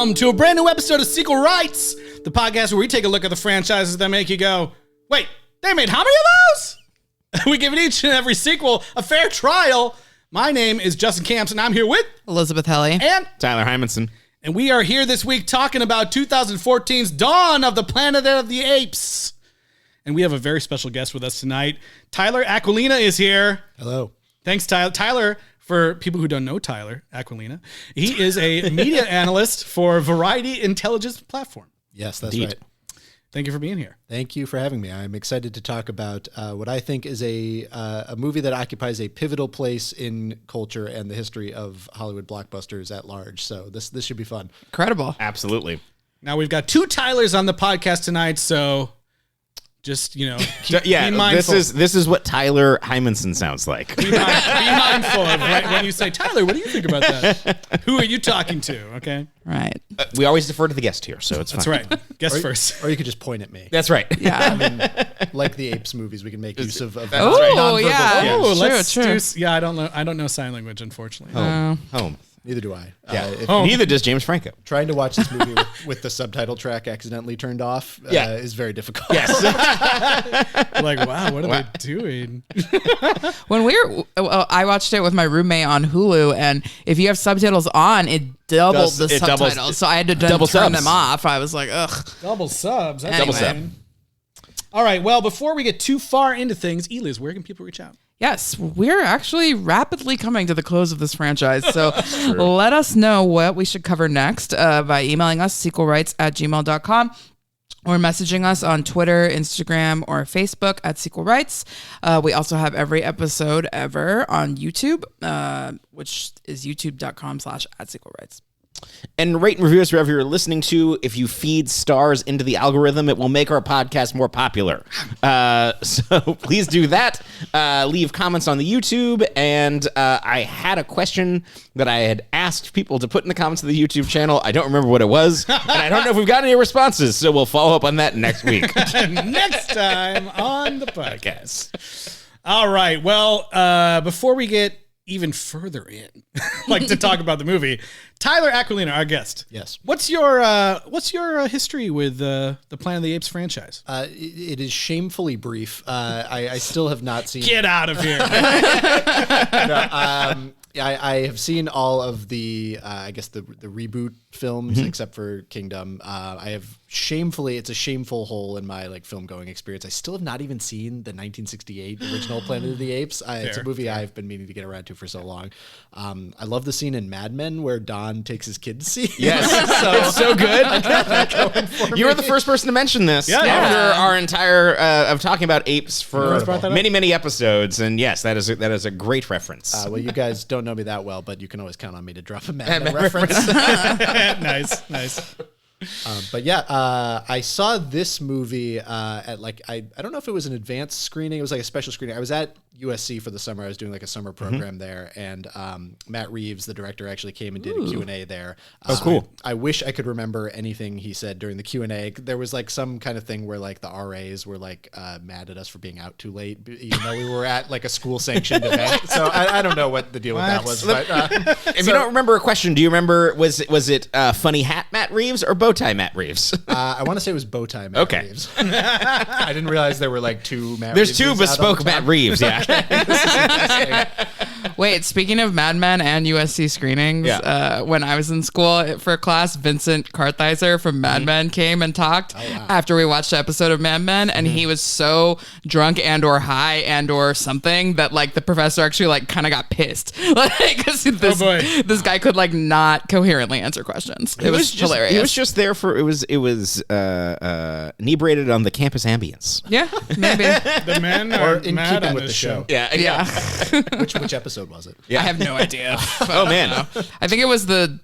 welcome to a brand new episode of Sequel Rights, the podcast where we take a look at the franchises that make you go, wait, they made how many of those? We give each and every sequel a fair trial. My name is Justin Camps, and I'm here with Elizabeth Helly and Tyler Hymanson. And we are here this week talking about 2014's Dawn of the Planet of the Apes. And we have a very special guest with us tonight. Tyler Aquilina is here. Hello. Thanks, Tyler. Tyler, for people who don't know Tyler Aquilina, he is a media analyst for Variety Intelligence Platform. Yes, that's Indeed. right. Thank you for being here. Thank you for having me. I'm excited to talk about what I think is a movie that occupies a pivotal place in culture and the history of Hollywood blockbusters at large. So this should be fun. Incredible. Absolutely. Now, we've got two Tylers on the podcast tonight, so just, be mindful. This is what Tyler Hymanson sounds like. Be mindful of when you say, Tyler, what do you think about that? Who are you talking to, okay? Right. We always defer to the guest here, so it's fine. That's right. Guest first. Or you could just point at me. That's right. Yeah. Like the Apes movies, we can make use of Oh, nonverbal yeah. cues. Oh, let's true. I don't know sign language, unfortunately. Home. Neither do I. Yeah. Neither does James Franco. Trying to watch this movie with the subtitle track accidentally turned off is very difficult. Yes. Like, wow, what are they doing? When I watched it with my roommate on Hulu, and if you have subtitles on, it doubled the subtitles. So I had to double turn subs. them off. I was like, ugh. Double subs. That's Anyway. double sub. All right. Well, before we get too far into things, Eliz, where can people reach out? Yes, we're actually rapidly coming to the close of this franchise. So let us know what we should cover next by emailing us, sequelrights@gmail.com, or messaging us on Twitter, Instagram, or Facebook at Sequel Rights. We also have every episode ever on YouTube, which is youtube.com/@sequelrights. And rate and review us wherever you're listening to. If you feed stars into the algorithm, it will make our podcast more popular. So please do that. Leave comments on the YouTube. And I had a question that I had asked people to put in the comments of the YouTube channel. I don't remember what it was. And I don't know if we've got any responses. So we'll follow up on that next week. Next time on the podcast. All right. Well, before we get even further in, like to talk about the movie, Tyler Aquilina, our guest. Yes. What's your history with the Planet of the Apes franchise? It is shamefully brief. I still have not seen. Get out of here. I have seen all of the, I guess the reboot films except for Kingdom. I have it's a shameful hole in my film going experience. I still have not even seen the 1968 original Planet of the Apes. It's a movie I've been meaning to get around to for so long. I love the scene in Mad Men where Don takes his kid to see. Yes. It's so good. You were the first person to mention this after our entire of talking about apes for many, many episodes. And yes, that is a great reference. Well, you guys don't know me that well, but you can always count on me to drop a Mad Men reference. Nice. But yeah, I saw this movie at I don't know if it was an advanced screening. It was like a special screening. I was at USC for the summer. I was doing a summer program there, and Matt Reeves, the director, actually came and did a Q&A there. Oh, cool. I wish I could remember anything he said during the Q&A. There was some kind of thing where the RAs were mad at us for being out too late, even though we were at a school sanctioned event. So I don't know what the deal with that was. But if you don't remember a question, do you remember was it funny hat Matt Reeves or bow tie Matt Reeves? I want to say it was bow tie Matt Reeves. I didn't realize there were two Matt There's Reeves. two bespoke Matt Reeves, yeah. Wait, speaking of Mad Men and USC screenings, when I was in school for a class, Vincent Kartheiser from Mad Men came and talked after we watched the episode of Mad Men, and he was so drunk and or high and or something that the professor actually kind of got pissed, because this guy could not coherently answer questions. It was hilarious. He was just there for it was inebriated on the campus ambience. Yeah, maybe. The men are in mad keeping on with this the show. Yeah. Which episode was it? I have no idea. Oh man, I think it was the.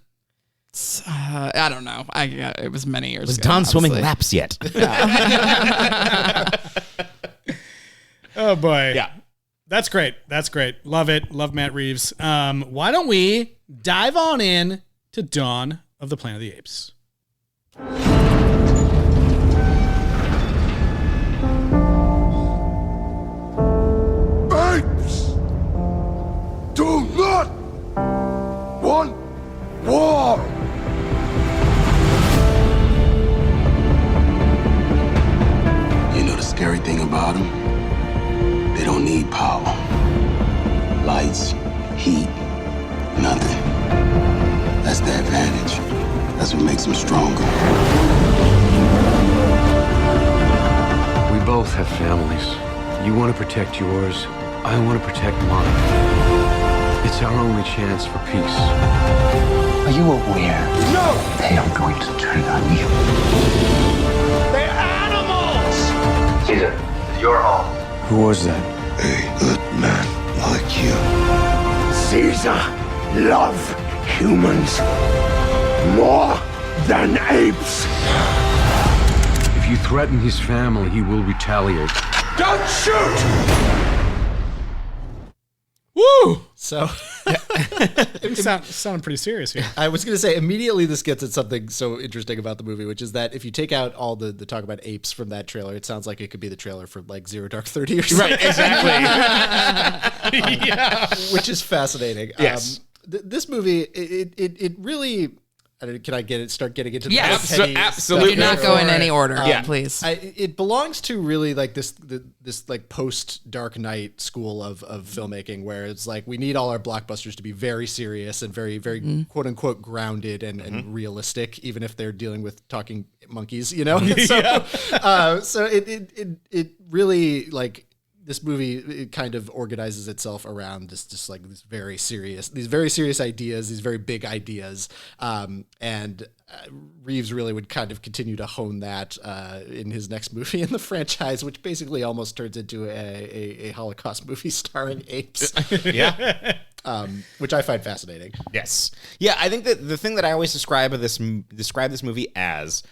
I don't know. It was many years ago. Was Don swimming obviously. laps yet? Oh boy. Yeah. That's great. Love it. Love Matt Reeves. Why don't we dive on in to Dawn of the Planet of the Apes? Apes do not want war. makes them stronger. We both have families. You want to protect yours. I want to protect mine. It's our only chance for peace. Are you aware? No! They are going to turn on you. They're animals! Caesar, this is your home. Who was that? A good man like you. Caesar love humans more than apes. If you threaten his family, he will retaliate. Don't shoot! Woo! So It sounded pretty serious here. I was going to say, immediately this gets at something so interesting about the movie, which is that if you take out all the talk about apes from that trailer, it sounds like it could be the trailer for like Zero Dark 30 or something. Right, exactly. Yeah. Which is fascinating. Yes. This movie, it really... Can I start getting into the Yes. pennies Absolutely. Do not go in any order, Yeah. please. It belongs to really like this like post Dark Knight school of filmmaking, where it's like we need all our blockbusters to be very serious and very quote unquote grounded and realistic, even if they're dealing with talking monkeys, you know. So it really like. This movie, it kind of organizes itself around these very serious ideas, these very big ideas, and Reeves really would kind of continue to hone that in his next movie in the franchise, which basically almost turns into a Holocaust movie starring apes. Yeah. Which I find fascinating. Yes. Yeah, I think that the thing that I always describe this movie as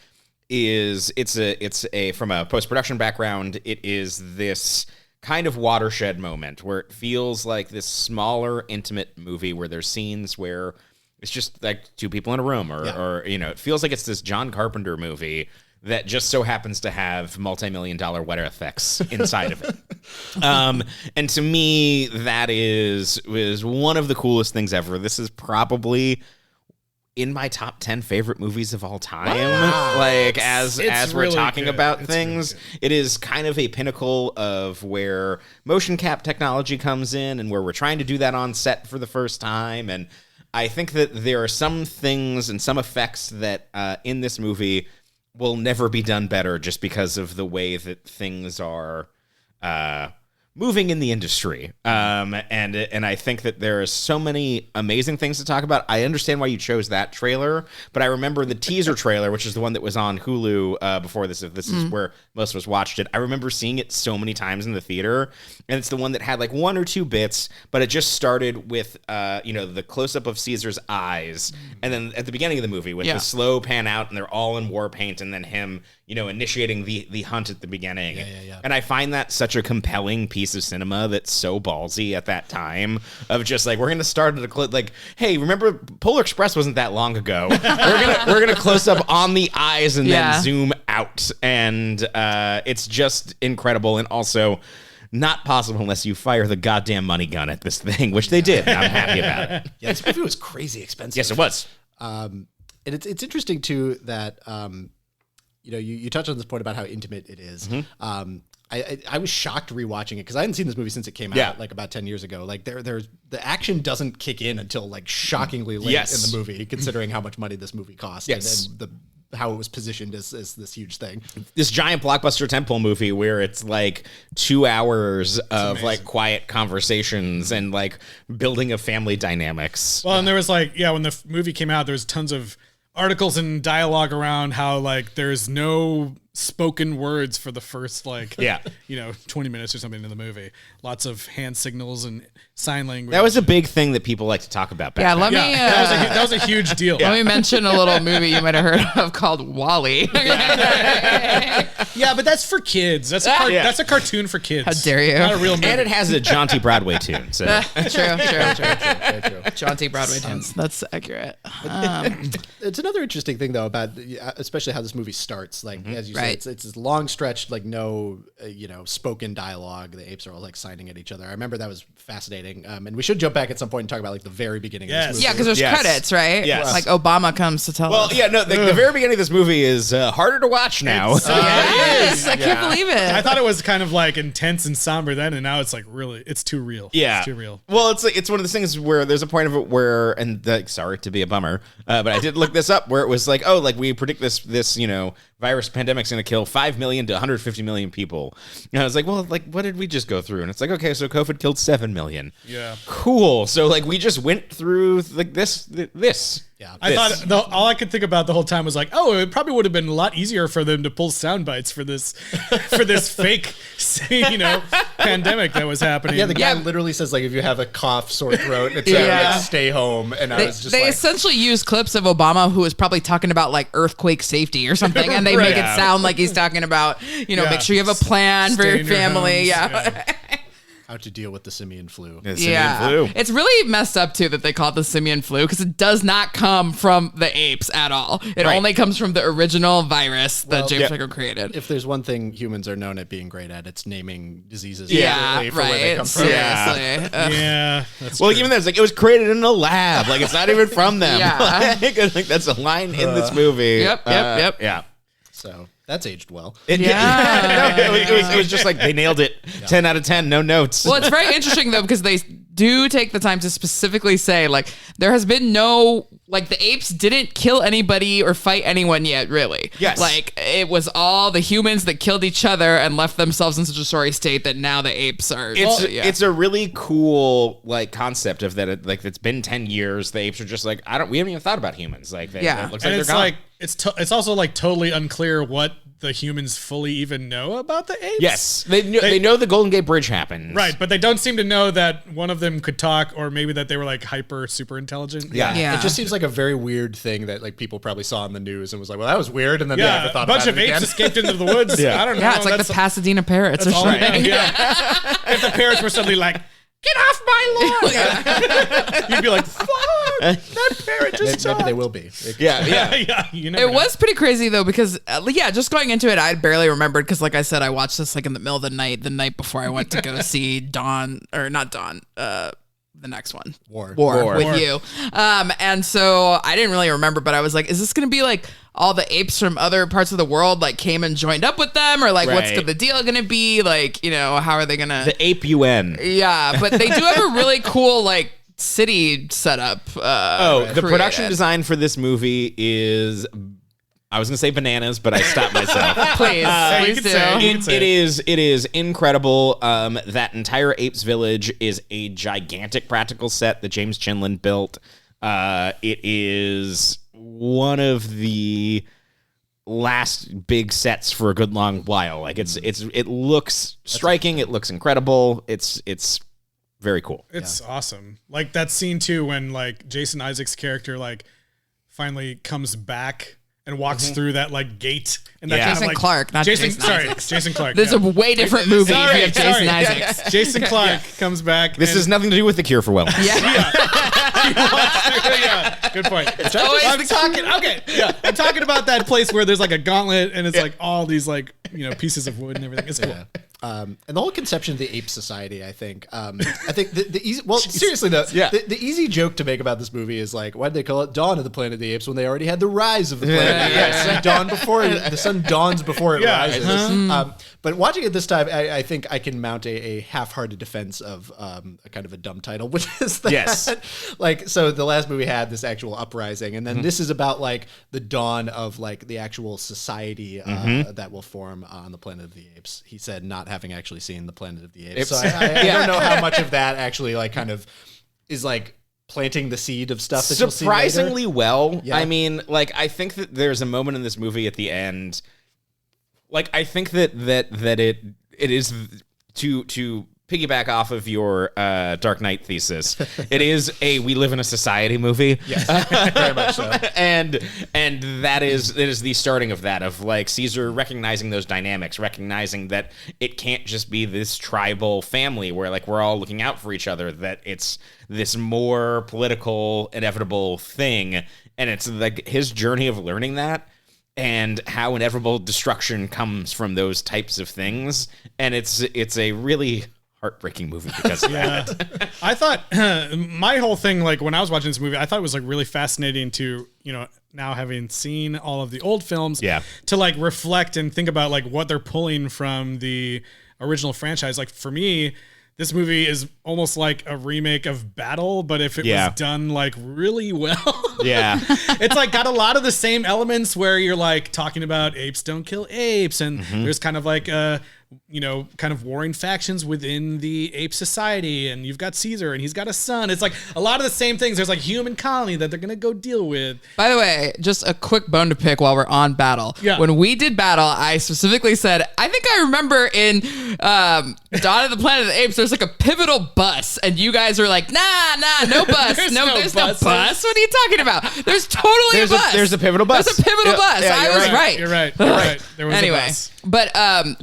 is it's a from a post-production background, it is this kind of watershed moment where it feels like this smaller, intimate movie where there's scenes where it's just like two people in a room or you know, it feels like it's this John Carpenter movie that just so happens to have multi-million-dollar weather effects inside of it. And to me, that is one of the coolest things ever. This is probably in my top 10 favorite movies of all time. Wow. Like as we're really talking good. about It's things, really it is kind of a pinnacle of where motion cap technology comes in and where we're trying to do that on set for the first time. And I think that there are some things and some effects that in this movie will never be done better just because of the way that things are moving in the industry. And I think that there are so many amazing things to talk about. I understand why you chose that trailer, but I remember the teaser trailer, which is the one that was on Hulu before this, if this is where most of us watched it. I remember seeing it so many times in the theater, and it's the one that had like one or two bits, but it just started with, the close-up of Caesar's eyes, and then at the beginning of the movie with the slow pan out, and they're all in war paint, and then him, initiating the hunt at the beginning. Yeah. And I find that such a compelling piece of cinema that's so ballsy at that time of just like, we're going to start at a clip like, hey, remember Polar Express wasn't that long ago. we're gonna close up on the eyes and then zoom out. And it's just incredible. And also not possible unless you fire the goddamn money gun at this thing, which they did. And I'm happy about it. Yeah, this movie was crazy expensive. Yes, it was. And it's interesting too that you touched on this point about how intimate it is. I was shocked rewatching it because I hadn't seen this movie since it came out like about 10 years ago. Like there's the action doesn't kick in until like shockingly late in the movie, considering how much money this movie cost and how it was positioned as this huge thing. This giant blockbuster tentpole movie where it's like 2 hours of like quiet conversations and like building of family dynamics. Well, and there was like, when the movie came out, there was tons of articles and dialogue around how like there's no spoken words for the first 20 minutes or something in the movie. Lots of hand signals and sign language. That was a big thing that people like to talk about back then. That was a huge deal. Let me mention a little movie you might have heard of called Wall-E. Yeah, but that's for kids. That's a cartoon for kids. How dare you? Not a real movie. And it has a jaunty Broadway tune. So True. Jaunty Broadway tunes. That's accurate. It's another interesting thing though about especially how this movie starts. Like as you said, Right. It's this long stretch, like no, spoken dialogue. The apes are all like signing at each other. I remember that was fascinating. And we should jump back at some point and talk about like the very beginning of this movie. Yeah, because there's credits, right? Yes. Like Obama comes to tell us. Well, yeah, no, the very beginning of this movie is harder to watch now. Yes, I can't believe it. I thought it was kind of like intense and somber then, and now it's like really, it's too real. Yeah, it's too real. Well, it's one of those things where there's a point of it where, and sorry to be a bummer, but I did look this up where it was like, oh, like we predict this virus pandemic's going to kill 5 million to 150 million people. And I was like, well, like what did we just go through? And it's like, okay, so COVID killed 7 million. Yeah, cool. So like we just went through like this. Yeah, I thought all I could think about the whole time was like, oh, it probably would have been a lot easier for them to pull sound bites for this fake, pandemic that was happening. Yeah, the guy literally says like, if you have a cough, sore throat, it's like, stay home. And I was just they essentially use clips of Obama who was probably talking about like earthquake safety or something, and they make it sound like he's talking about make sure you have a plan for your family. Yeah. How to deal with the simian flu. Simian flu. It's really messed up too that they call it the simian flu because it does not come from the apes at all. It only comes from the original virus that James Franco created. If there's one thing humans are known at being great at, it's naming diseases. Yeah, for where they come from. Seriously. Yeah. Well, even then, it's like it was created in a lab. Like it's not even from them. Yeah. Like that's a line in this movie. Yep. Yeah. So that's aged well. It was just like they nailed it. 10 out of 10, no notes. Well, it's very interesting though because they do take the time to specifically say like there has been no like the apes didn't kill anybody or fight anyone yet, really. Yes. Like it was all the humans that killed each other and left themselves in such a sorry state that now the apes are. It's a really cool like concept of that. It's been 10 years. The apes are just like we haven't even thought about humans. Like it looks like and they're it's gone. like it's also like totally unclear what the humans fully even know about the apes. Yes, they know the Golden Gate Bridge happened. Right, but they don't seem to know that one of them could talk, or maybe that they were like super intelligent. Yeah. It just seems like a very weird thing that like people probably saw in the news and was like, well, that was weird, and then they never a thought bunch about of it apes again. escaped into the woods. I don't know. Yeah, it's like the Pasadena parrots or all I something. know, yeah. If the parrots were suddenly like, get off my lawn, you'd be like, fuck, that parrot just Maybe talked. they will be. Yeah, you never It was pretty crazy though because just going into it, I barely remembered because like I said, I watched this like in the middle of the night before I went to go see the next one, War with you. And so I didn't really remember, but I was like, is this going to be like all the apes from other parts of the world like came and joined up with them, or like what's the deal going to be? Like, how are they going to the Ape UN? Yeah, but they do have a really cool like city setup. The production design for this movie is, I was going to say bananas, but I stopped myself. Please do. It is incredible. That entire Apes Village is a gigantic practical set that James Chinlund built. It is one of the last big sets for a good long while. Like it looks striking. It looks incredible. It's very cool. It's awesome. Like that scene too when like Jason Isaacs' character like finally comes back and walks through that like gate and that kind Jason of like Clark, not Jason Isaacs. Jason Clark. There's a way different movie if you have Jason Isaacs. Jason Clark comes back. This has nothing to do with the Cure for Wellness. Good point. I'm talking about that place where there's like a gauntlet and it's like all these like pieces of wood and everything. It's cool. And the whole conception of the ape society, I think the easy, well, seriously though, the easy joke to make about this movie is like, why did they call it Dawn of the Planet of the Apes when they already had the Rise of the Planet of the Apes? The sun dawns before it rises. But watching it this time, I think I can mount a half-hearted defense of a kind of a dumb title, which is that, like, so the last movie had this actual uprising, and then this is about like the dawn of like the actual society that will form on the Planet of the Apes. He said, not having actually seen the Planet of the Apes, so I don't know how much of that actually like kind of is like planting the seed of stuff that surprisingly you'll see later. well. I mean, like I think that there's a moment in this movie at the end. Like I think that it is to piggyback off of your Dark Knight thesis. It is a we live in a society movie. Yes, very much so. and that is the starting of that, of like Caesar recognizing those dynamics, recognizing that it can't just be this tribal family where like we're all looking out for each other, that it's this more political inevitable thing, and it's like his journey of learning that. and how inevitable destruction comes from those types of things. And it's a really heartbreaking movie because of that. I thought my whole thing, like when I was watching this movie, I thought it was like really fascinating to, now having seen all of the old films, to like reflect and think about like what they're pulling from the original franchise. Like for me, this movie is almost like a remake of Battle, but if it was done like really well. It's like got a lot of the same elements where you're like talking about apes don't kill apes, and there's kind of like kind of warring factions within the ape society, and you've got Caesar and he's got a son. It's like a lot of the same things. There's like human colony that they're gonna go deal with. By the way, just a quick bone to pick while we're on Battle. When we did Battle, I specifically said, I think I remember in Dawn of the Planet of the Apes, there's like a pivotal bus, and you guys were like, nah, no bus. there's no bus. What are you talking about? There's totally a bus. There's a pivotal bus. There's a pivotal bus. I was right. You're right. There was a bus. But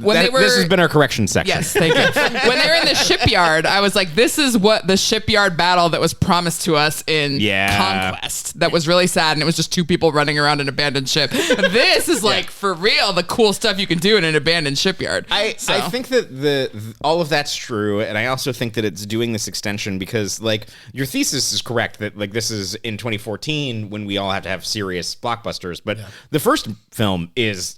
when they were... This has been our correction section. Yes, thank you. When they were in the shipyard, I was like, this is what the shipyard battle that was promised to us in Conquest. That was really sad, and it was just two people running around an abandoned ship. This is like, for real, the cool stuff you can do in an abandoned shipyard. I think that all of that's true, and I also think that it's doing this extension because, like, your thesis is correct that, like, this is in 2014 when we all have to have serious blockbusters, but the first film is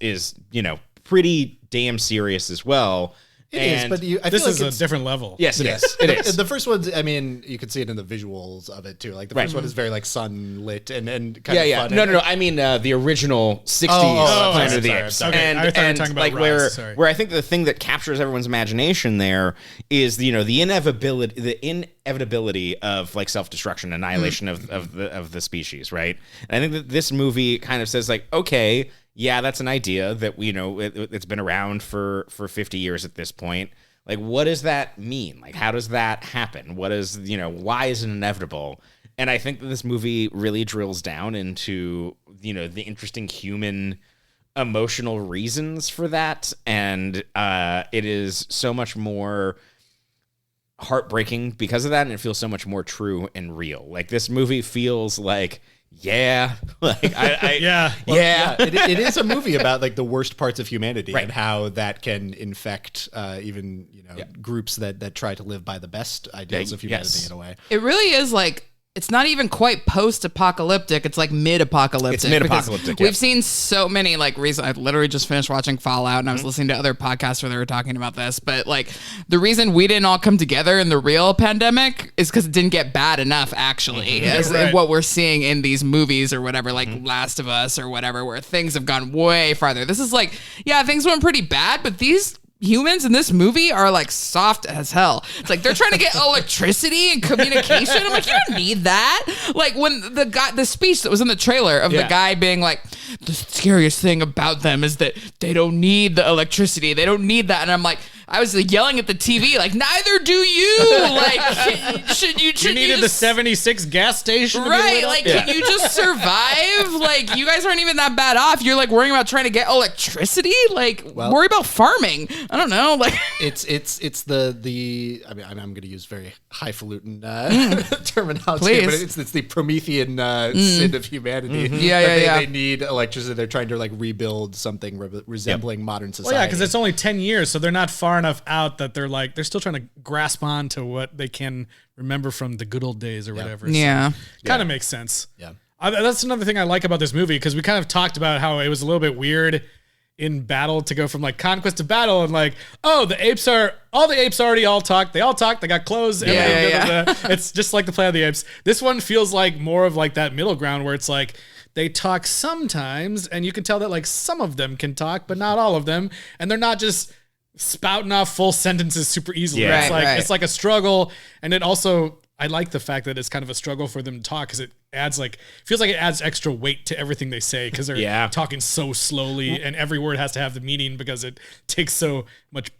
pretty damn serious as well. It is, but I this feel is like a different level. Yes, it is. It is. The first one's, I mean, you could see it in the visuals of it too. Like the first one is very like sunlit and kind of fun. No. I mean the original 60s Planet of the Apes. Okay. I thought you were talking about like Rise. where I think the thing that captures everyone's imagination there is the inevitability of like self-destruction, annihilation of the species, right? And I think that this movie kind of says like, okay, yeah, that's an idea that it's been around for 50 years at this point. Like, what does that mean? Like, how does that happen? What is, why is it inevitable? And I think that this movie really drills down into, the interesting human emotional reasons for that. And it is so much more heartbreaking because of that. And it feels so much more true and real. Like, this movie feels like, it is a movie about like the worst parts of humanity and how that can infect even groups that try to live by the best ideals of humanity in a way. It really is like, it's not even quite post-apocalyptic. It's like mid-apocalyptic. It's mid-apocalyptic. We've seen so many like recent. I literally just finished watching Fallout, and I was listening to other podcasts where they were talking about this. But like the reason we didn't all come together in the real pandemic is because it didn't get bad enough, actually, as what we're seeing in these movies or whatever, like Last of Us or whatever, where things have gone way farther. This is like, things went pretty bad, but these humans in this movie are like soft as hell. It's like they're trying to get electricity and communication. I'm like, you don't need that. Like when the speech that was in the trailer of the guy being like, the scariest thing about them is that they don't need the electricity. They don't need that. And I'm like, I was yelling at the TV, like, neither do you. Like, should you needed the 76 gas station, right? Like, can you just survive? Like, you guys aren't even that bad off. You're like worrying about trying to get electricity. Like, worry about farming. I don't know. Like, it's the. I mean, I'm going to use very highfalutin terminology, Please. but it's the Promethean sin of humanity. They need electricity. They're trying to like rebuild something resembling modern society. Well, because it's only 10 years, so they're not far enough out that they're still trying to grasp on to what they can remember from the good old days or whatever. So kind of makes sense. Yeah. That's another thing I like about this movie, because we kind of talked about how it was a little bit weird in Battle to go from like conquest to battle and like, all the apes already all talk. They got clothes. It's just like the Planet of the Apes. This one feels like more of like that middle ground where it's like they talk sometimes, and you can tell that like some of them can talk, but not all of them. And they're not just spouting off full sentences super easily. It's like a struggle. And it also, I like the fact that it's kind of a struggle for them to talk, because it feels like it adds extra weight to everything they say, because they're talking so slowly, and every word has to have the meaning because it takes so much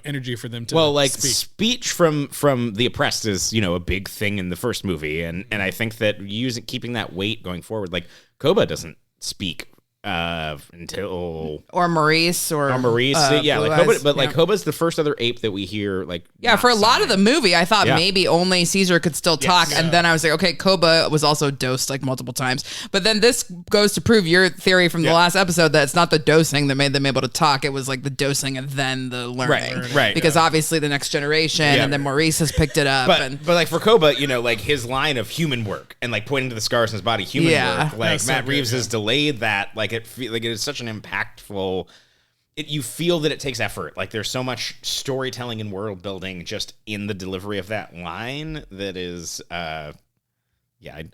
energy for them to speech from the oppressed is a big thing in the first movie, and I think that keeping that weight going forward, like Koba doesn't speak until or Maurice like Koba, but like Koba's the first other ape that we hear like Yeah, for a lot of the movie, I thought Yeah. maybe only Caesar could still talk, Yes. and then I was like, okay, Koba was also dosed like multiple times. But then this goes to prove your theory from the last episode that it's not the dosing that made them able to talk; it was like the dosing and then the learning. Right. Because obviously the next generation, and then Maurice has picked it up. But like for Koba, you know, like his line of human work and like pointing to the scars in his body, human work. Like That's so Matt good, Reeves has delayed that. Like it is such an impactful. You feel that it takes effort. Like there's so much storytelling and world building just in the delivery of that line that is. I'm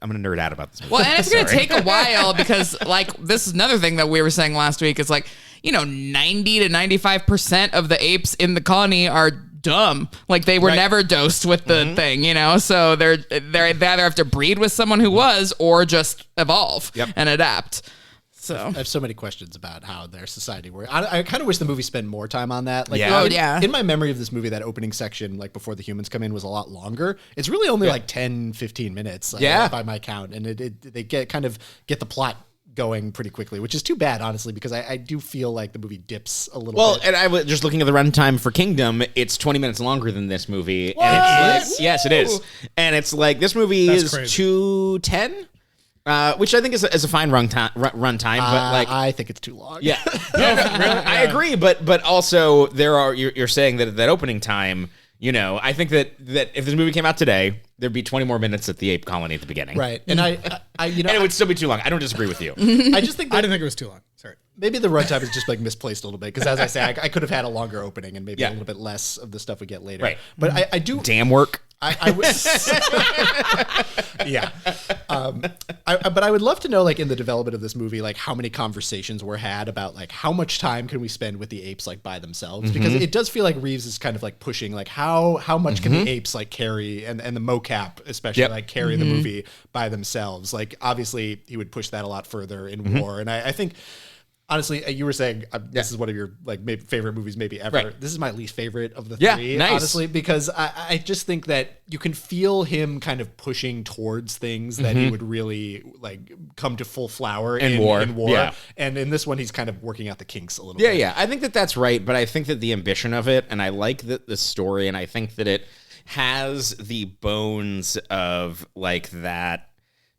gonna nerd out about this movie. Well, and it's going to take a while because, like, this is another thing that we were saying last week is like, 90 to 95% of the apes in the colony are dumb. Like they were never dosed with the thing, So they either have to breed with someone who was, or just evolve and adapt. So I have so many questions about how their society works. I kind of wish the movie spent more time on that. Like, in my memory of this movie, that opening section, like before the humans come in, was a lot longer. It's really only like 10, 15 minutes by my count. And they get the plot going pretty quickly, which is too bad, honestly, because I do feel like the movie dips a little bit. Well, and I was just looking at the runtime for Kingdom. It's 20 minutes longer than this movie. And it's like, yes, it is. And it's like this movie is crazy. 210. Which I think is a fine runtime, but like I think it's too long. Yeah, I agree. But also you're saying that opening time. I think that if this movie came out today, there'd be 20 more minutes at the ape colony at the beginning, Right. And I and it would still be too long. I don't disagree with you. I just think I didn't think it was too long. Sorry. maybe the runtime is just like misplaced a little bit because, as I say, I could have had a longer opening and maybe a little bit less of the stuff we get later. Right. But I do. Damn work. Yeah. But I would love to know, like, in the development of this movie, like, how many conversations were had about, like, how much time can we spend with the apes, like, by themselves? Because it does feel like Reeves is kind of, like, pushing, like, how much can the apes, like, carry, and the mocap especially, like, carry the movie by themselves? Like, obviously, he would push that a lot further in War. And I think... Honestly, you were saying this is one of your like favorite movies maybe ever. Right. This is my least favorite of the three, nice. honestly, because I just think that you can feel him kind of pushing towards things that he would really like come to full flower in War. Yeah. And in this one, he's kind of working out the kinks a little bit. Yeah. I think that's right, but I think that the ambition of it, and I like the story, and I think that it has the bones of like that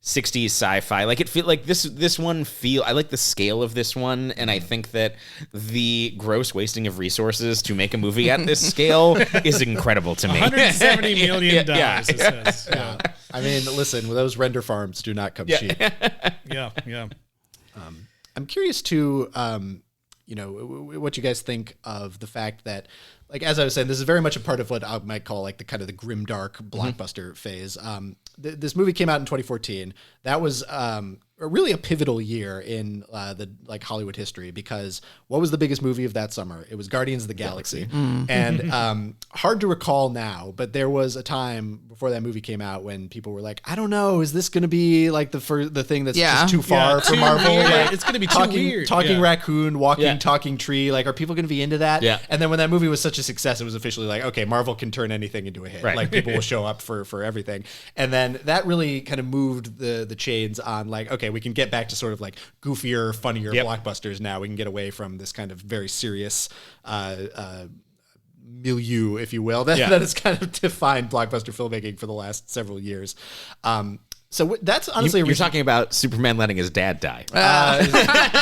60s sci-fi. Like it feel like this one I like the scale of this one, and I think that the gross wasting of resources to make a movie at this scale is incredible to me. $170 million. Yeah. It says. Yeah. I mean, listen, those render farms do not come cheap. Yeah. I'm curious to, what you guys think of the fact that, like, as I was saying, this is very much a part of what I might call like the kind of the grimdark blockbuster phase. This movie came out in 2014. That was really a pivotal year in the like Hollywood history, because what was the biggest movie of that summer? It was Guardians of the Galaxy. And hard to recall now, but there was a time before that movie came out when people were like, I don't know, is this going to be like the thing that's just too far for too Marvel? weird. Like, It's gonna be too weird. Talking Yeah. raccoon, walking, talking tree. Like, are people going to be into that? Yeah. And then when that movie was such a success, it was officially like, okay, Marvel can turn anything into a hit. Right. Like, people will show up for everything. And then that really kind of moved the chains on like, okay, we can get back to sort of like goofier, funnier blockbusters now. We can get away from this kind of very serious milieu, if you will, that has kind of defined blockbuster filmmaking for the last several years. So that's honestly You're talking about Superman letting his dad die.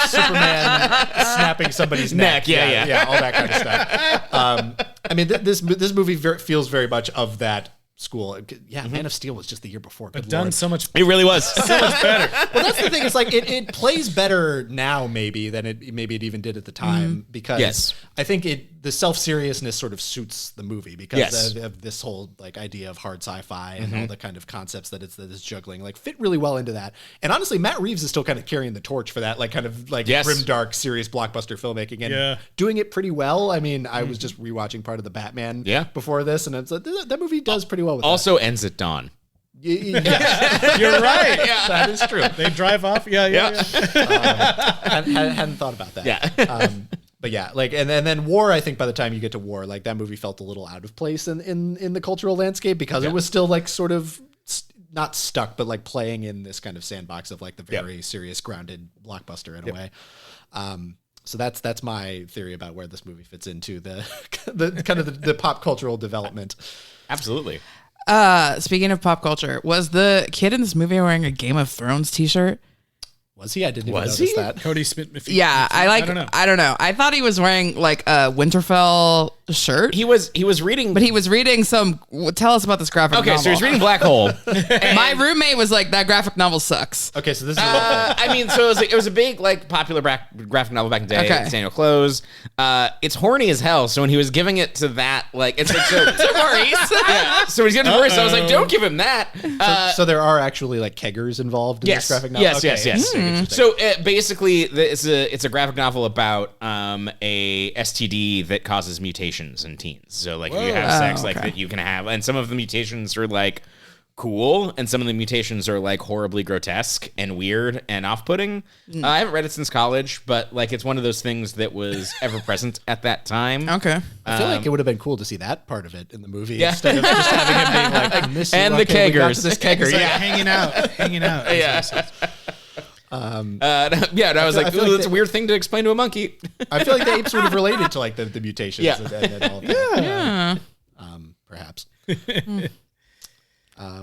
Superman snapping somebody's neck. Yeah, all that kind of stuff. I mean, this movie feels very much of that school. Yeah, Man of Steel was just the year before. But done so much It really was. better. Well, that's the thing. It's like it plays better now, maybe than it even did at the time, because I think the self-seriousness sort of suits the movie because of this whole like idea of hard sci-fi and all the kind of concepts that it's juggling, like fit really well into that. And honestly, Matt Reeves is still kind of carrying the torch for that, like kind of like grim, dark, serious blockbuster filmmaking and doing it pretty well. I mean, I was just rewatching part of the Batman before this, and it's like, that movie does pretty well with Also ends at dawn. yeah. You're right. That is true. They drive off. Yeah. Hadn't thought about that. Yeah. But yeah, like, and then War, I think by the time you get to War, like that movie felt a little out of place in the cultural landscape because it was still like sort of not stuck, but like playing in this kind of sandbox of like the very serious, grounded blockbuster in a way. So that's my theory about where this movie fits into the kind of the pop cultural development. Absolutely. Speaking of pop culture, was the kid in this movie wearing a Game of Thrones t-shirt? Was he? I didn't even notice that. Cody Smith. Yeah, I don't know. I thought he was wearing like a Winterfell shirt. He was reading, But he was reading some. Tell us about this graphic novel. Okay, so he's reading Black Hole. My roommate was like, "That graphic novel sucks." Okay, so this is. I mean, so it was a big like popular graphic novel back in the day. Okay. It's Daniel Close. It's horny as hell. So when he was giving it to that, like it's like so. Yeah, so when he's getting to Maurice, I was like, don't give him that. So there are actually like keggers involved in this graphic novel. Yes. So basically, it's a graphic novel about a STD that causes mutations in teens. So like if you have sex, like that you can have, and some of the mutations are like cool, and some of the mutations are like horribly grotesque and weird and off-putting. I haven't read it since college, but like it's one of those things that was ever present at that time. Okay. I feel like it would have been cool to see that part of it in the movie Yeah. instead of just having him being like, I miss you. And the Okay, we got keggers. to this kegger. Like Yeah. hanging out. Yeah. And I was like, feel like that's a weird thing to explain to a monkey. I feel like the apes would have related to like the mutations Yeah. and all of that. Yeah. Perhaps.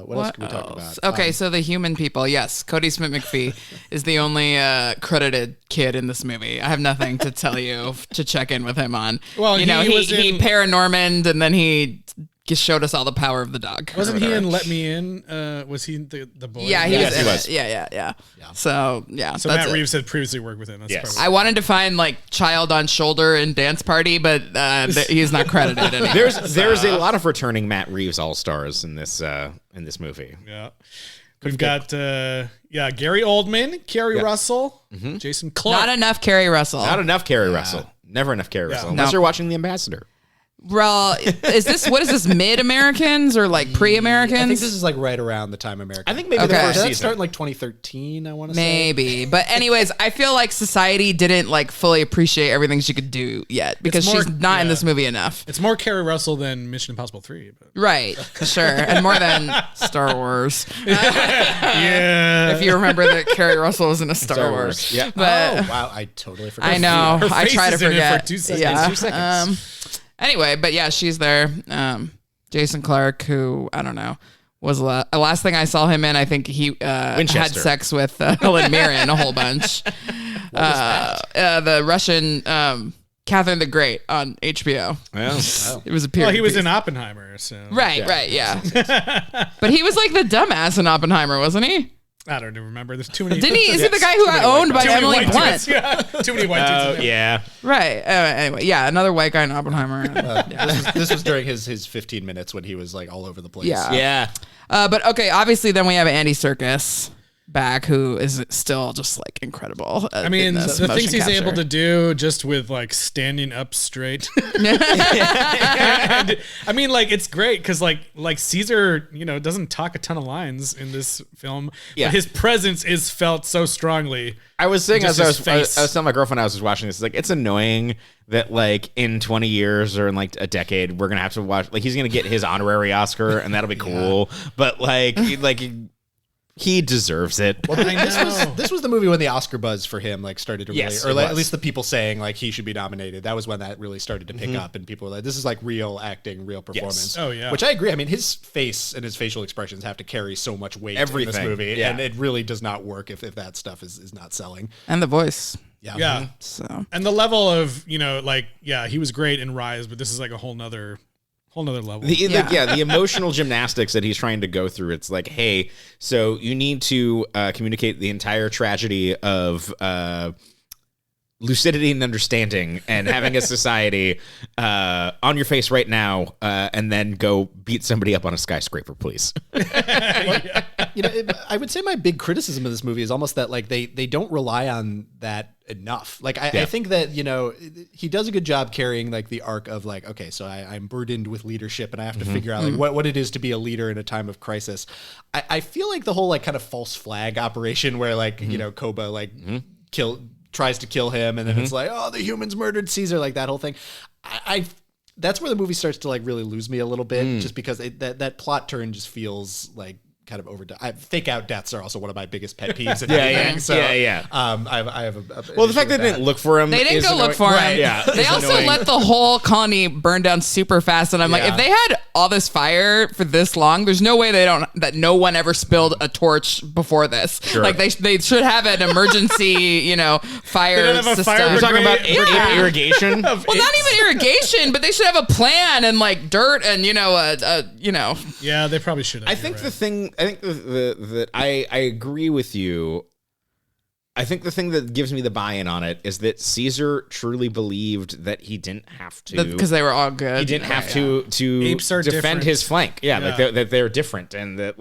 What else can we talk about? Okay, so the human people. Yes, Cody Smith McPhee is the only credited kid in this movie. I have nothing to tell you to check in with him on. Well, you know, he was he in- Paranorman, and then he just showed us all the power of the dog. Wasn't he in Let Me In? Was he the boy? Yeah, he Yes, was. he in was. it. Yeah. So yeah, So that's Matt it. Reeves had previously worked with him. That's Yes. probably- I wanted to find like Child on Shoulder and Dance Party, but he's not credited anymore. There's a lot of returning Matt Reeves all-stars in this movie. Yeah. We've got Gary Oldman, Kerry Russell, Jason Clarke. Not enough Kerry Russell. Not enough Kerry Russell. Never enough Kerry Russell. Unless No. you're watching The Ambassador. Well, what is this, mid-Americans or like pre-Americans? I think this is like right around the time America. I think maybe Okay. the first Did that season. start in like 2013, I want to say? Maybe. But anyways, I feel like society didn't like fully appreciate everything she could do yet because more- she's not in yeah. this movie enough. It's more Kerry Russell than Mission Impossible 3. But. Right. Sure. And more than Star Wars. Yeah. If you remember that Kerry Russell was in a Star Wars. Yeah. But Oh, wow. I totally forgot. I know. Her I face try to is in it forget. for 2 seconds. Yeah. 2 seconds. Anyway, but yeah, she's there. Jason Clarke, who I don't know, was the last thing I saw him in. I think he had Winchester. sex with Helen Mirren a whole bunch. The Russian Catherine the Great on HBO. Well, It was a period. Well, he was piece. in Oppenheimer, so. Right, yeah. But he was like the dumbass in Oppenheimer, wasn't he? I don't even remember. There's too many. Didn't he? Is he the guy who got owned by Too many Emily white Blunt? dudes. Yeah. Too many white dudes. in there. yeah. Right. Anyway, yeah, another white guy in Oppenheimer. This was during his 15 minutes when he was like all over the place. Yeah. Yeah. But okay, obviously then we have Andy Serkis back, who is still just like incredible. I mean, the things he's able to do just with like standing up straight. And, I mean, like it's great because like Caesar, doesn't talk a ton of lines in this film, Yeah. but his presence is felt so strongly. I was saying Just as his I was face. telling my girlfriend I was watching this, like it's annoying that like in 20 years or in like a decade we're gonna have to watch, like he's gonna get his honorary Oscar and that'll be cool, but like he deserves it. I know. This was the movie when the Oscar buzz for him like started to really, Yes, or it like, was. at least the people saying like he should be nominated. That was when that really started to pick up, and people were like, "This is like real acting, real performance." Oh, yeah. Which I agree. I mean, his face and his facial expressions have to carry so much weight in Everything, this movie, yeah. and it really does not work if that stuff is not selling. and the voice. Yeah. So And the level of, he was great in Rise, but this is like a whole nother level. The emotional gymnastics that he's trying to go through. It's like, hey, so you need to communicate the entire tragedy of lucidity and understanding and having a society on your face right now, and then go beat somebody up on a skyscraper, please. I would say my big criticism of this movie is almost that like they don't rely on that enough. Like I think that he does a good job carrying like the arc of like, okay, so I'm burdened with leadership and I have to figure out like what it is to be a leader in a time of crisis. I feel like the whole like kind of false flag operation where like Koba like tries to kill him and then it's like, oh, the humans murdered Caesar, like that whole thing. I that's where the movie starts to like really lose me a little bit, just because that plot turn just feels like kind of overdone. Fake out deaths are also one of my biggest pet peeves. In Yeah, anything, yeah. So, Yeah. I have a Well, the fact that they didn't look for him. They didn't is go look annoying. for him. Right, yeah. They is also annoying. let the whole colony burn down super fast, and I'm like, if they had all this fire for this long, there's no way that no one ever spilled a torch before this. Sure. Like they should have an emergency, fire They don't have a system. fire You're talking about brigade. irrigation? Well, not even irrigation, but they should have a plan and like dirt and Yeah, they probably should have. I think that I agree with you. I think the thing that gives me the buy-in on it is that Caesar truly believed that he didn't have to, because they were all good. he didn't have to Apes are defend different. his flank. Yeah, Yeah. like that they're different and that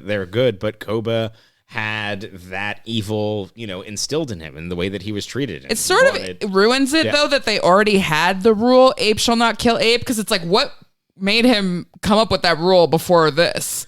they're good. But Koba had that evil, instilled in him in the way that he was treated. It sort of ruins it though that they already had the rule ape shall not kill ape, because it's like, what made him come up with that rule before this?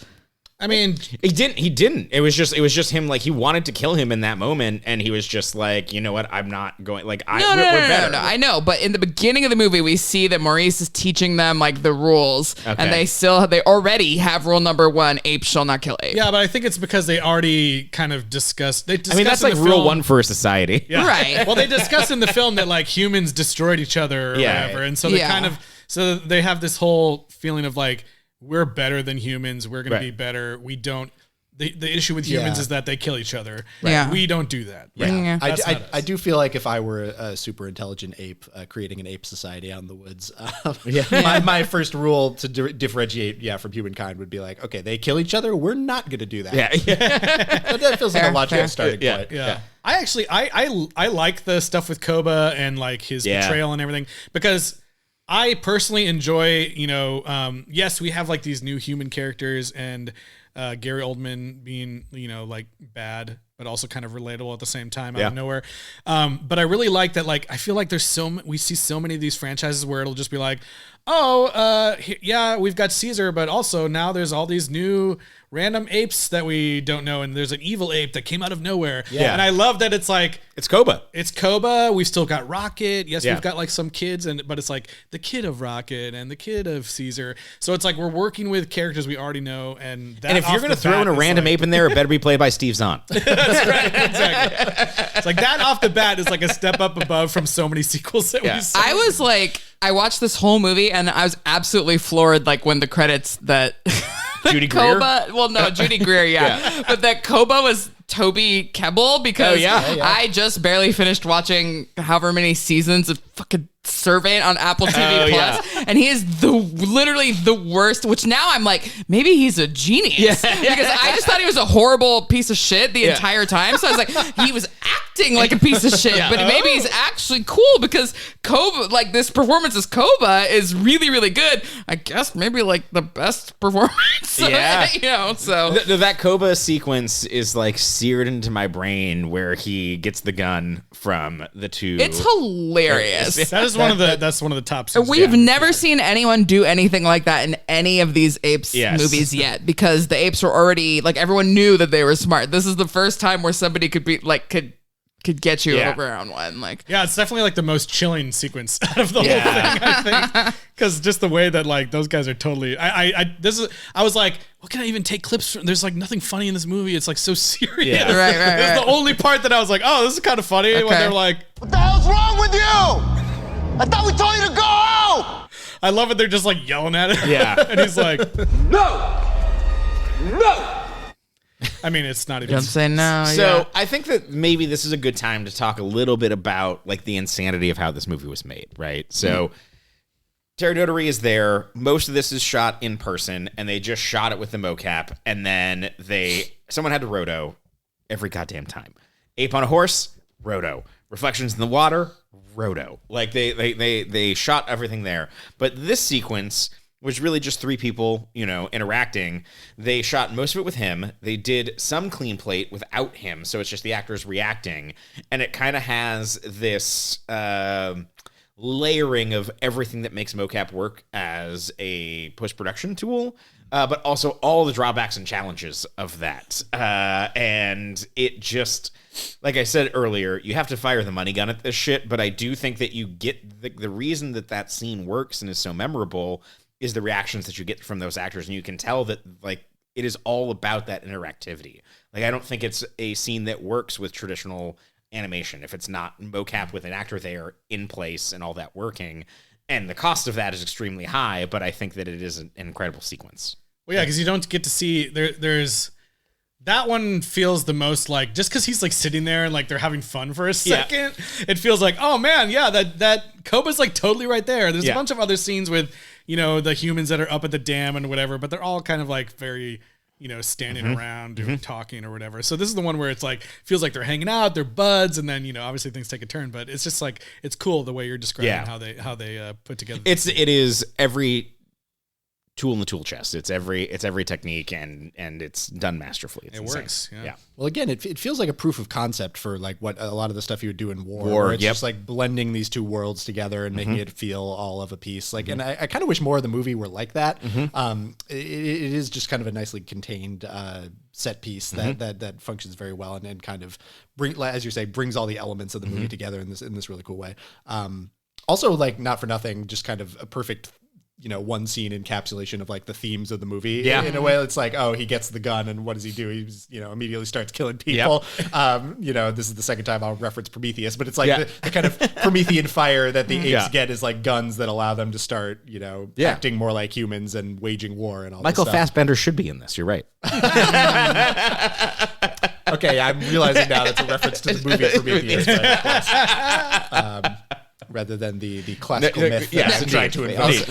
I mean, He didn't. It was just him. Like, he wanted to kill him in that moment, and he was just like, you know what? I'm not going. Like, we're better. No. I know, but in the beginning of the movie, we see that Maurice is teaching them like the rules, and they already have rule number 1: ape shall not kill ape. yeah, but I think it's because they already kind of discussed. They discussed That's in like the rule film, 1 for a society. Yeah. Right. Well, they discuss in the film that like humans destroyed each other or Yeah. whatever, and so they they have this whole feeling of like, we're better than humans. We're gonna be better. We don't. The issue with humans is that they kill each other. Yeah. We don't do that. Yeah. I do feel like if I were a super intelligent ape creating an ape society out in the woods, my first rule to differentiate from humankind would be like, okay, they kill each other. We're not going to do that. But that feels like a logical starting point. Yeah. I actually I like the stuff with Koba and like his betrayal and everything, because I personally enjoy, yes, we have like these new human characters and Gary Oldman being, like bad, but also kind of relatable at the same time out of nowhere. But I really like that. Like, I feel like we see so many of these franchises where it'll just be like, we've got Caesar, but also now there's all these new random apes that we don't know, and there's an evil ape that came out of nowhere. Yeah. And I love that it's like It's Koba. We've still got Rocket. Yes, we've got like some kids, but it's like the kid of Rocket and the kid of Caesar. So it's like we're working with characters we already know, and if you're going to throw in a random ape in there, it better be played by Steve Zahn. That's right, exactly. It's like that off the bat is like a step up above from so many sequels that we saw. I was like, I watched this whole movie and I was absolutely floored, like when the credits that Judy Greer? Koba, well, no, Judy Greer, but that Koba was Toby Kebbell, because I just barely finished watching however many seasons of fucking Servant on Apple TV Plus, and he is literally the worst. Which now I'm like, maybe he's a genius, because I just thought he was a horrible piece of shit the entire time. So I was like, he was acting like a piece of shit, but maybe he's actually cool, because Koba, like this performance as Koba, is really really good. I guess maybe like the best performance. Yeah, So that Koba sequence is like seared into my brain, where he gets the gun from the two. It's hilarious. That's one of the top scenes. We've never seen anyone do anything like that in any of these Apes movies yet, because the apes were already like, everyone knew that they were smart. This is the first time where somebody could be like could get you over on one. Like, it's definitely like the most chilling sequence out of the whole thing, I think, because just the way that like those guys are totally. I was like, what can I even take clips from? There's like nothing funny in this movie. It's like so serious. Right. It's the only part that I was like, oh, this is kind of funny when they're like, what the hell's wrong with you? I thought we told you to go home! I love it. They're just like yelling at him. Yeah. And he's like, No! I mean, it's not even. don't say no. So I think that maybe this is a good time to talk a little bit about like the insanity of how this movie was made, right? So Terry Notary is there. Most of this is shot in person, and they just shot it with the mocap, and then someone had to roto every goddamn time. Ape on a horse, roto. Reflections in the water, roto. Like they shot everything there. But this sequence was really just three people, interacting. They shot most of it with him. They did some clean plate without him, so it's just the actors reacting. And it kind of has this layering of everything that makes mocap work as a post-production tool, but also all the drawbacks and challenges of that. And it just, like I said earlier, you have to fire the money gun at this shit, but I do think that you get the reason that scene works and is so memorable is the reactions that you get from those actors, and you can tell that like it is all about that interactivity. Like, I don't think it's a scene that works with traditional animation if it's not mocap with an actor there in place and all that working. And the cost of that is extremely high, but I think that it is an incredible sequence. Well, yeah, because you don't get to see there's that one feels the most like, just because he's like sitting there and like they're having fun for a second, it feels like, oh man, yeah, that Koba's like totally right there. There's a bunch of other scenes with, the humans that are up at the dam and whatever, but they're all kind of like very, standing around doing talking or whatever. So this is the one where it's like, feels like they're hanging out, they're buds, and then, obviously things take a turn, but it's just like, it's cool the way you're describing how they put together. It is every tool in the tool chest. It's every technique, and it's done masterfully. It works. Yeah. Well, again, it feels like a proof of concept for like what a lot of the stuff you would do in war. Where it's just like blending these two worlds together and making it feel all of a piece. Like, and I kind of wish more of the movie were like that. It is just kind of a nicely contained set piece that functions very well and kind of as you say, brings all the elements of the movie together in this really cool way. Also, like, not for nothing, just kind of a perfect one scene encapsulation of like the themes of the movie. Yeah. In a way, it's like, oh, he gets the gun and what does he do? He immediately starts killing people. This is the second time I'll reference Prometheus, but it's like the kind of Promethean fire that the apes get is like guns that allow them to start, acting more like humans and waging war and all Michael this stuff. Fassbender should be in this. You're right. Okay, I'm realizing now that's a reference to the movie Prometheus. But, rather than the classical myth that I'm trying to invoke.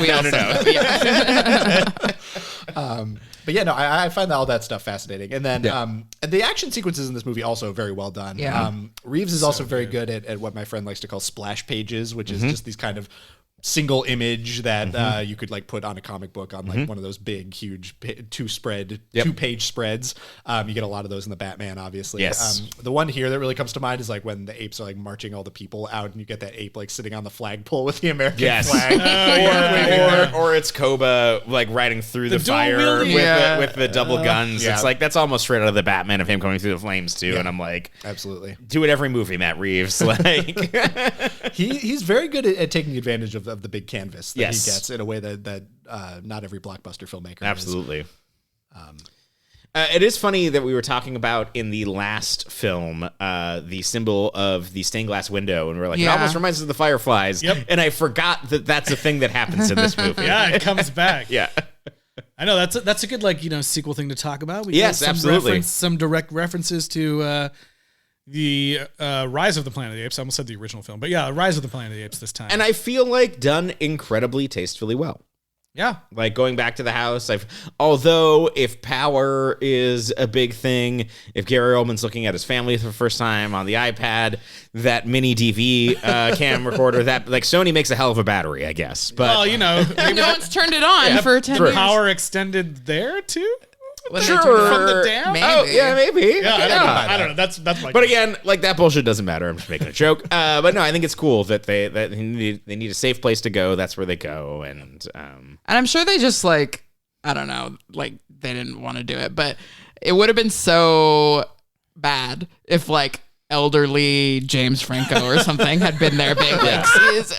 But yeah, no, I find all that stuff fascinating. And then and the action sequences in this movie also very well done. Yeah. Reeves is also very good at what my friend likes to call splash pages, which is just these kind of single image that you could like put on a comic book on like one of those big, huge two-page spreads. You get a lot of those in the Batman, obviously. Yes. The one here that really comes to mind is like when the apes are like marching all the people out, and you get that ape like sitting on the flagpole with the American flag. Or it's Koba like riding through the fire with the double guns. It's like, that's almost straight out of the Batman of him going through the flames too. And I'm like, absolutely, do it every movie, Matt Reeves. Like, he's very good at taking advantage of the big canvas that he gets in a way that not every blockbuster filmmaker absolutely is. It is funny that we were talking about in the last film the symbol of the stained glass window, and we're like, it almost reminds us of the Fireflies. And I forgot that that's a thing that happens in this movie. It comes back. Yeah. I know that's a good sequel thing to talk about. We absolutely. Some direct references to the Rise of the Planet of the Apes. I almost said the original film, but yeah, Rise of the Planet of the Apes this time. And I feel like done incredibly tastefully well. Yeah. Like going back to the house, although if power is a big thing, if Gary Oldman's looking at his family for the first time on the iPad, that mini DV cam recorder, that like Sony makes a hell of a battery, I guess. But maybe no one's turned it on for 10 years. Power extended there too? Sure. From the dam? Maybe. Oh, yeah, maybe. Yeah, I don't know. That's my But again, like that bullshit doesn't matter. I'm just making a joke. But no, I think it's cool that they need a safe place to go. That's where they go, and I'm sure they just like, I don't know, like they didn't want to do it, but it would have been so bad if like elderly James Franco or something had been there being like, Caesar,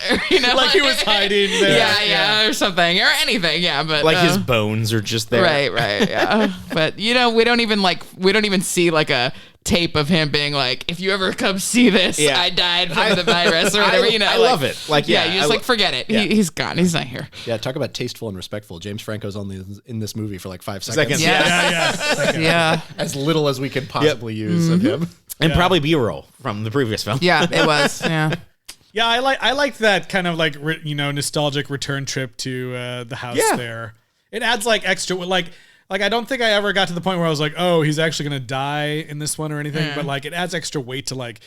like he was hiding there. or something, or anything, but like his bones are just there. Right, yeah. But we don't even see like a tape of him being like, if you ever come see this, I died from the virus or whatever. I love it. Like, you just like forget it. Yeah. He's gone. He's not here. Yeah, talk about tasteful and respectful. James Franco's only in this movie for like 5 seconds. Yeah. As little as we could possibly use of him. And probably B-roll from the previous film. Yeah, it was. Yeah. Yeah, I like that kind of like nostalgic return trip to the house there. It adds like extra like I don't think I ever got to the point where I was like, oh, he's actually gonna die in this one or anything, but like it adds extra weight to like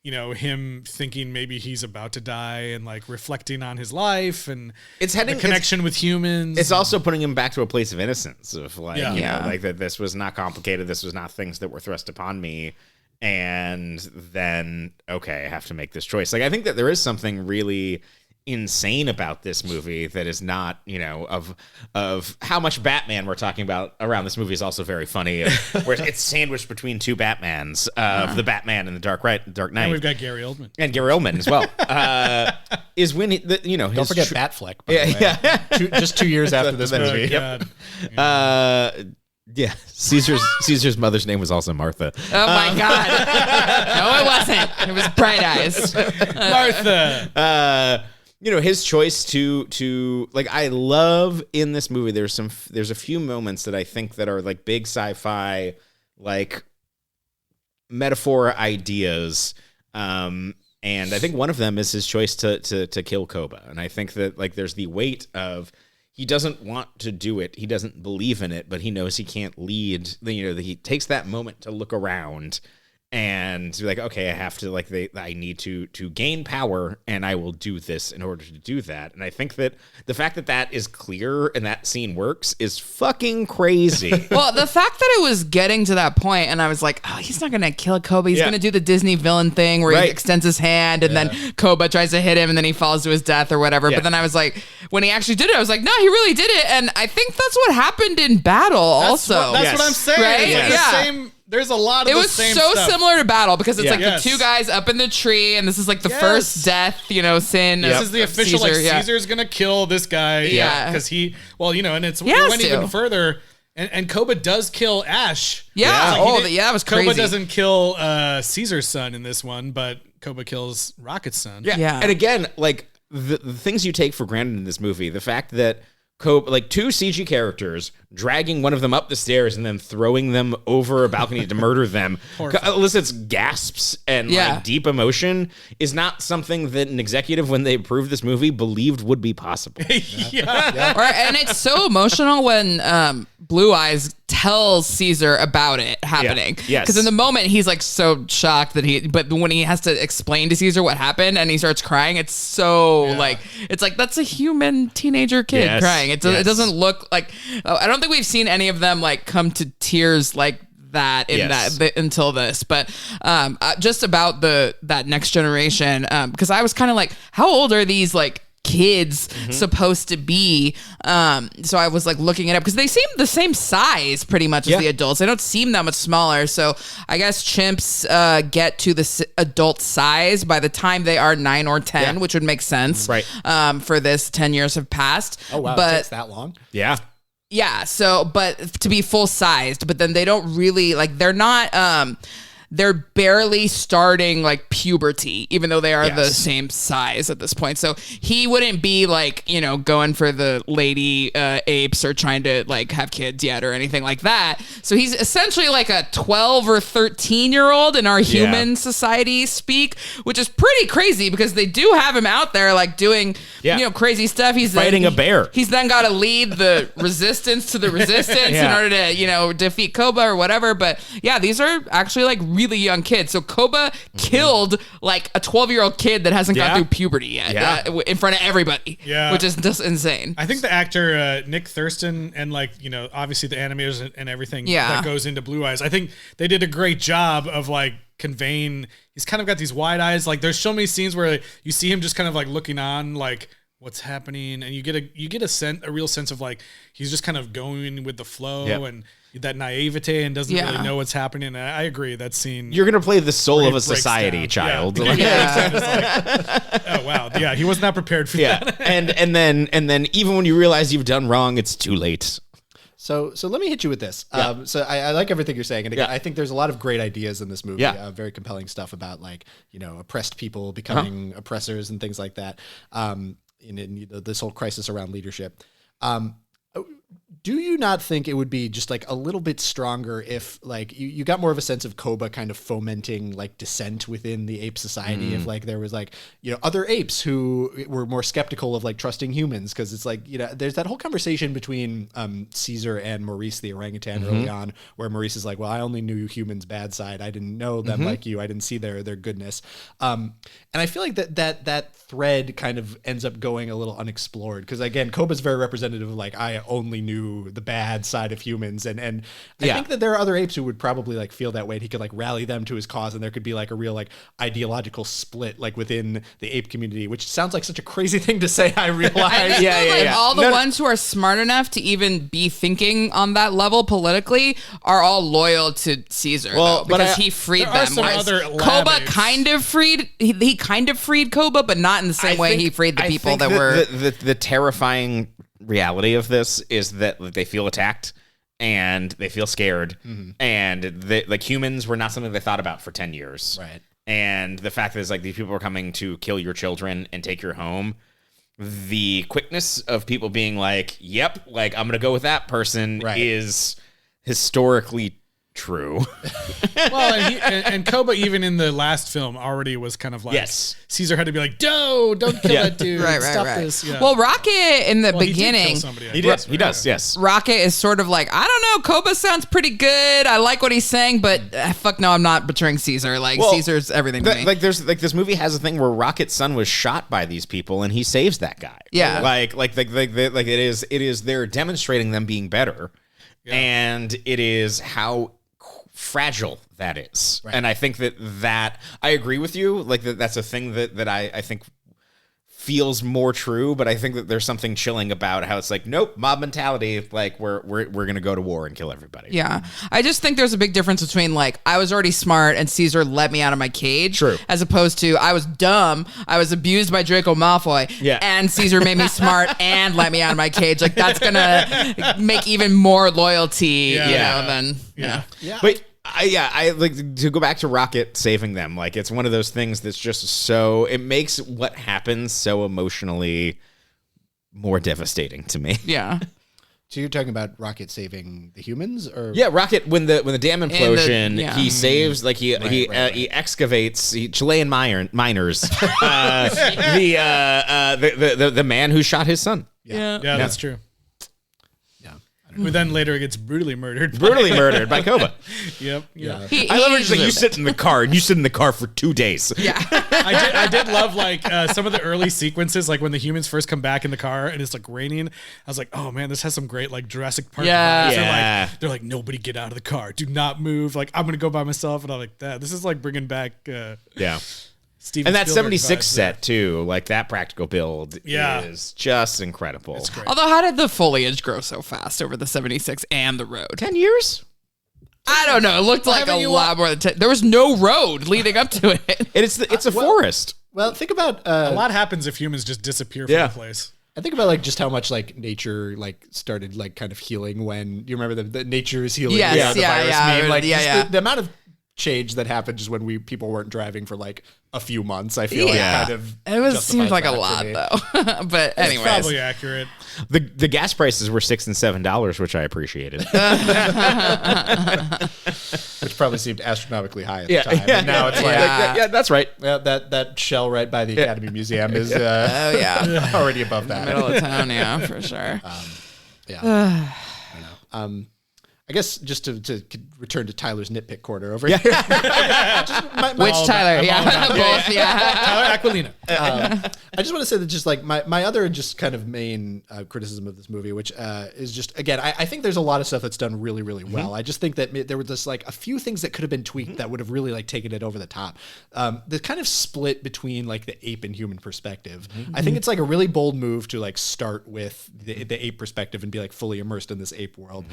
him thinking maybe he's about to die and like reflecting on his life and the connection with humans. It's also putting him back to a place of innocence of like like that this was not complicated. This was not things that were thrust upon me. And then, okay, I have to make this choice. Like, I think that there is something really insane about this movie that is not, of how much Batman we're talking about around this movie is also very funny. Where it's sandwiched between two Batmans, the Batman and the Dark Knight. And we've got Gary Oldman. And Gary Oldman as well. Is when, don't forget Batfleck, by the way. Just 2 years after this movie. Yep. Yeah, Caesar's mother's name was also Martha. Oh my God. No, it wasn't. It was Bright Eyes. Martha. His choice to like, I love in this movie, there's a few moments that I think that are like big sci-fi, like metaphor ideas. And I think one of them is his choice to kill Koba. And I think that like there's the weight of, he doesn't want to do it. He doesn't believe in it, but he knows he can't lead. He takes that moment to look around and be like, okay, I have to I need to gain power, and I will do this in order to do that. And I think that the fact that is clear and that scene works is fucking crazy. Well, the fact that it was getting to that point, and I was like, oh, he's not gonna kill Koba. He's gonna do the Disney villain thing where he extends his hand, and then Koba tries to hit him, and then he falls to his death or whatever. But then I was like, when he actually did it, I was like, no, he really did it. And I think that's what happened in battle also. That's what I'm saying. Right? It's like the same. There's a lot of the same stuff. It was so similar to battle because it's like Yes. the two guys up in the tree, and this is like the first death, sin. This is the official, Caesar, Caesar's gonna kill this guy. Yeah. Because it went to. even further. And Koba does kill Ash. Yeah. That was crazy. Koba doesn't kill Caesar's son in this one, but Koba kills Rocket's son. Yeah. And again, like the things you take for granted in this movie, the fact that Koba, like two CG characters, dragging one of them up the stairs and then throwing them over a balcony to murder them, elicits gasps and like deep emotion, is not something that an executive, when they approved this movie, believed would be possible. And it's so emotional when Blue Eyes tells Caesar about it happening. Yes. Because in the moment he's like so shocked but when he has to explain to Caesar what happened and he starts crying, it's so it's like that's a human teenager kid crying. It doesn't look like, I don't think we've seen any of them like come to tears like that in until this, but just about that next generation, because I was kind of like, how old are these like kids supposed to be? So I was like looking it up because they seem the same size pretty much as the adults. They don't seem that much smaller. So I guess chimps get to the adult size by the time they are 9 or 10, which would make sense. Right. For this, 10 years have passed. Oh wow, but it takes that long? Yeah. So, but to be full sized, but then they don't really they're not, they're barely starting like puberty, even though they are the same size at this point. So he wouldn't be like, going for the lady apes or trying to like have kids yet or anything like that. So he's essentially like a 12 or 13-year-old in our human society speak, which is pretty crazy because they do have him out there like doing, crazy stuff. He's fighting a bear. He's then got to lead the resistance to the resistance in order to, defeat Koba or whatever. But yeah, these are actually like really young kids. So Koba killed like a 12-year-old kid that hasn't gone through puberty yet in front of everybody, which is just insane. I think the actor Nick Thurston and obviously the animators and everything that goes into Blue Eyes, I think they did a great job of like conveying, he's kind of got these wide eyes. Like there's so many scenes where you see him just kind of like looking on like what's happening, and you get a real sense of like he's just kind of going with the flow and that naivete and doesn't really know what's happening. And I agree, that scene. You're gonna play the soul of a society, child. Yeah. Oh wow, yeah, he was not prepared for that. and then even when you realize you've done wrong, it's too late. So let me hit you with this. So I like everything you're saying, and again, I think there's a lot of great ideas in this movie. Very compelling stuff about like oppressed people becoming oppressors and things like that. In this whole crisis around leadership. Do you not think it would be just like a little bit stronger if like you got more of a sense of Koba kind of fomenting like dissent within the ape society, if like there was like, other apes who were more skeptical of like trusting humans? Cause it's like, there's that whole conversation between Caesar and Maurice, the orangutan early on, where Maurice is like, well, I only knew humans' bad side. I didn't know them like you. I didn't see their goodness. And I feel like that thread kind of ends up going a little unexplored. Cause again, Koba's very representative of like, I only knew the bad side of humans, and I think that there are other apes who would probably like feel that way, and he could like rally them to his cause, and there could be like a real like ideological split like within the ape community, which sounds like such a crazy thing to say. I realize. All the ones who are smart enough to even be thinking on that level politically are all loyal to Caesar, because he freed them. Koba apes. kind of freed he kind of freed Koba, but not in the same way he freed the people that were the terrifying reality of this is that they feel attacked, and they feel scared, and like humans were not something they thought about for 10 years. Right. And the fact that it's like these people are coming to kill your children and take your home, the quickness of people being like, yep, like I'm going to go with that person is historically true. Well, and Koba, even in the last film, already was kind of like, Yes. Caesar had to be like, don't kill that dude. Stop this. Yeah. Well, Rocket in the beginning, He does, yes. Rocket is sort of like, I don't know, Koba sounds pretty good. I like what he's saying, but fuck no, I'm not betraying Caesar. Like, Well, Caesar's everything to me. Like there's like this movie has a thing where Rocket's son was shot by these people and he saves that guy. Yeah. Like it is they're demonstrating them being better. Yeah. And it is how fragile that is. Right. And I think that I agree with you. Like that's a thing that I think feels more true, but I think that there's something chilling about how it's like, nope, mob mentality, like we're gonna go to war and kill everybody. Yeah. I just think there's a big difference between like I was already smart and Caesar let me out of my cage. True. As opposed to I was dumb, I was abused by Draco Malfoy, and Caesar made me smart and let me out of my cage. Like that's gonna make even more loyalty, than But I like to go back to Rocket saving them. Like it's one of those things that's just so it makes what happens so emotionally more devastating to me. Yeah. So you're talking about Rocket saving the humans, or Rocket when the dam implosion, he saves like he excavates Chilean miners the man who shot his son. Yeah, that's true. Who then later gets brutally murdered by Koba. Yep. I love it. Just like you sit in the car and you sit in the car for 2 days. Yeah. I did love like some of the early sequences, like when the humans first come back in the car and it's like raining. I was like, oh man, this has some great like Jurassic Park vibes. They're like, nobody get out of the car, do not move. Like I'm gonna go by myself, and I'm like, that. This is like bringing back. Steven and that Spielberg 76 vibes set too, like that practical build is just incredible. It's great. Although, how did the foliage grow so fast over the 76 and the road? 10 years? I don't know. It looked like a lot more than 10. There was no road leading up to it. It's a forest. Well, think about a lot happens if humans just disappear from the place. I think about like just how much like nature like started like kind of healing when you remember the nature is healing. Yes, the virus meme. Like yeah. The amount of change that happened just when people weren't driving for like a few months. I feel like kind of seems like a lot though. But anyways, it's probably accurate. The gas prices were $6 and $7, which I appreciated. Which probably seemed astronomically high at the time. And now it's like that's right. That shell right by the Academy Museum is already above that. Middle of town, for sure. I don't know. I guess just to return to Tyler's nitpick corner over here. Which Tyler? Both. Tyler Aquilina. I just want to say that just like my other just kind of main criticism of this movie, which is just, again, I think there's a lot of stuff that's done really, really well. I just think that there were just like a few things that could have been tweaked that would have really like taken it over the top. The kind of split between like the ape and human perspective. I think it's like a really bold move to like start with the ape perspective and be like fully immersed in this ape world.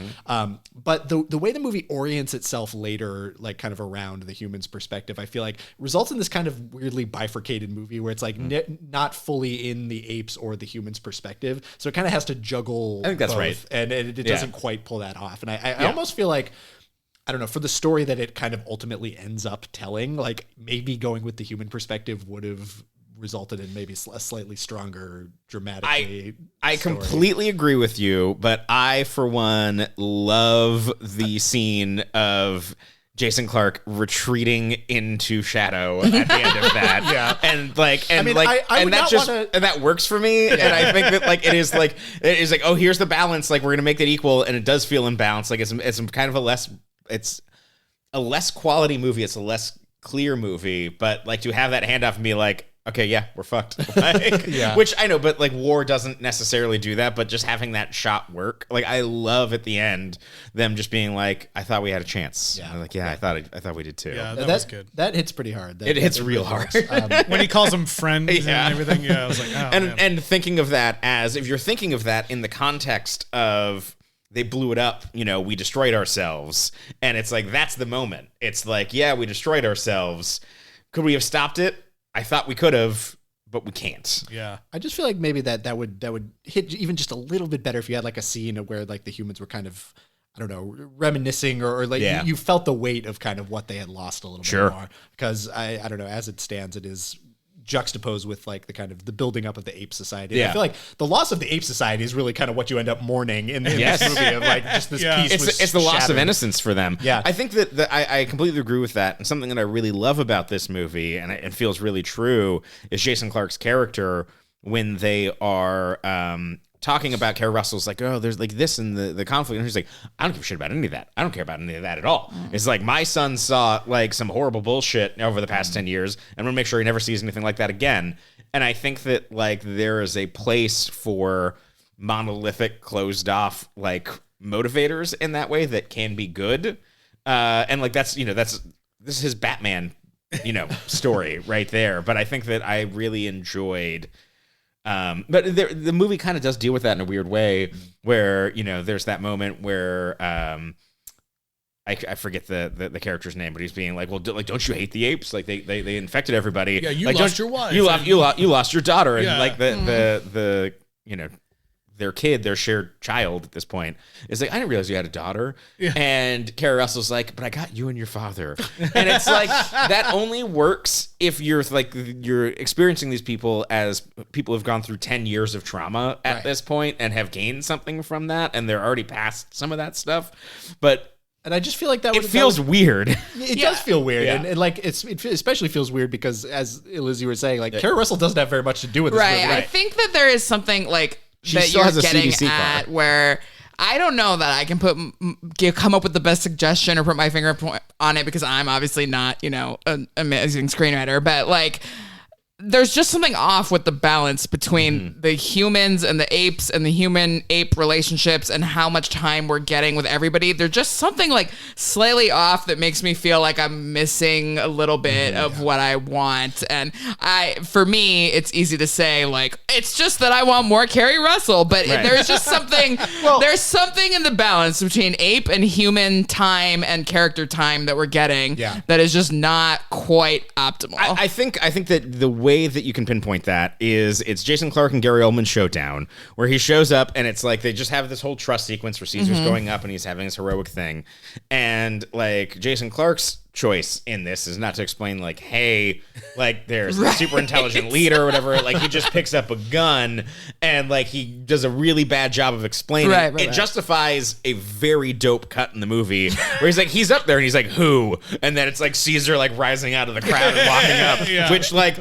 But the way the movie orients itself later, like kind of around the human's perspective, I feel like results in this kind of weirdly bifurcated movie where it's like not fully in the apes or the human's perspective. So it kind of has to juggle. I think that's both, right. And it doesn't quite pull that off. And I almost feel like, I don't know, for the story that it kind of ultimately ends up telling, like maybe going with the human perspective would have resulted in maybe a slightly stronger, dramatically. I completely agree with you, but I, for one, love the scene of Jason Clarke retreating into shadow at the end of that. And that works for me. And I think that like it is like oh, here's the balance. Like we're gonna make that equal, and it does feel imbalanced. Like it's kind of a less quality movie. It's a less clear movie, but like to have that handoff and be like, okay, yeah, we're fucked. Like, which I know, but like war doesn't necessarily do that, but just having that shot work. Like I love at the end them just being like, I thought we had a chance. Yeah. Like, I thought we did too. Yeah, that was good. That hits pretty hard. It hits real hard. When he calls them friends and everything, I was like, oh, and thinking of that as, if you're thinking of that in the context of they blew it up, we destroyed ourselves. And it's like, that's the moment. It's like, yeah, we destroyed ourselves. Could we have stopped it? I thought we could have, but we can't. Yeah. I just feel like maybe that would hit even just a little bit better if you had like a scene where like the humans were kind of, I don't know, reminiscing or like you felt the weight of kind of what they had lost a little bit more. Because I don't know, as it stands, it is juxtaposed with like the kind of the building up of the ape society. And I feel like the loss of the ape society is really kind of what you end up mourning in this movie of like just this piece. It's the loss of innocence for them. Yeah, I think that I completely agree with that. And something that I really love about this movie, and it feels really true, is Jason Clarke's character when they are talking about Kerry Russell's like, oh, there's like this and the conflict. And he's like, I don't give a shit about any of that. I don't care about any of that at all. It's like, my son saw like some horrible bullshit over the past 10 years. I'm going to make sure he never sees anything like that again. And I think that like there is a place for monolithic, closed off like motivators in that way that can be good. And like this is his Batman, story right there. But I think that I really enjoyed but the movie kind of does deal with that in a weird way where, there's that moment where I forget the character's name, but he's being like, well, don't you hate the apes? Like they infected everybody. Yeah, you like, lost your wife. You lost your daughter. And Yeah. like the their kid, their shared child at this point is like, I didn't realize you had a daughter. Yeah. And Kerry Russell's like, but I got you and your father. And it's like, that only works if you're experiencing these people as people who've gone through 10 years of trauma at this point and have gained something from that. And they're already past some of that stuff. And I just feel like it feels weird. It does feel weird, and like it especially feels weird because, as Liz, you were saying, like Kerry Russell doesn't have very much to do with this movie. I think that there is something like She that still you're has a getting CDC at card. where I don't know that I can come up with the best suggestion or put my finger on it because I'm obviously not an amazing screenwriter, but like. There's just something off with the balance between the humans and the apes and the human-ape relationships and how much time we're getting with everybody. There's just something like slightly off that makes me feel like I'm missing a little bit of what I want. And for me, it's easy to say like, it's just that I want more Kerry Russell, but there's just something, there's something in the balance between ape and human time and character time that we're getting that is just not quite optimal. I think that the way that you can pinpoint that is it's Jason Clarke and Gary Oldman showdown where he shows up and it's like they just have this whole trust sequence where Caesar's going up and he's having this heroic thing, and like Jason Clarke's choice in this is not to explain like, hey, like there's a super intelligent leader or whatever. Like he just picks up a gun and like he does a really bad job of explaining. It justifies a very dope cut in the movie where he's like, he's up there and he's like, who? And then it's like Caesar like rising out of the crowd and walking up, which like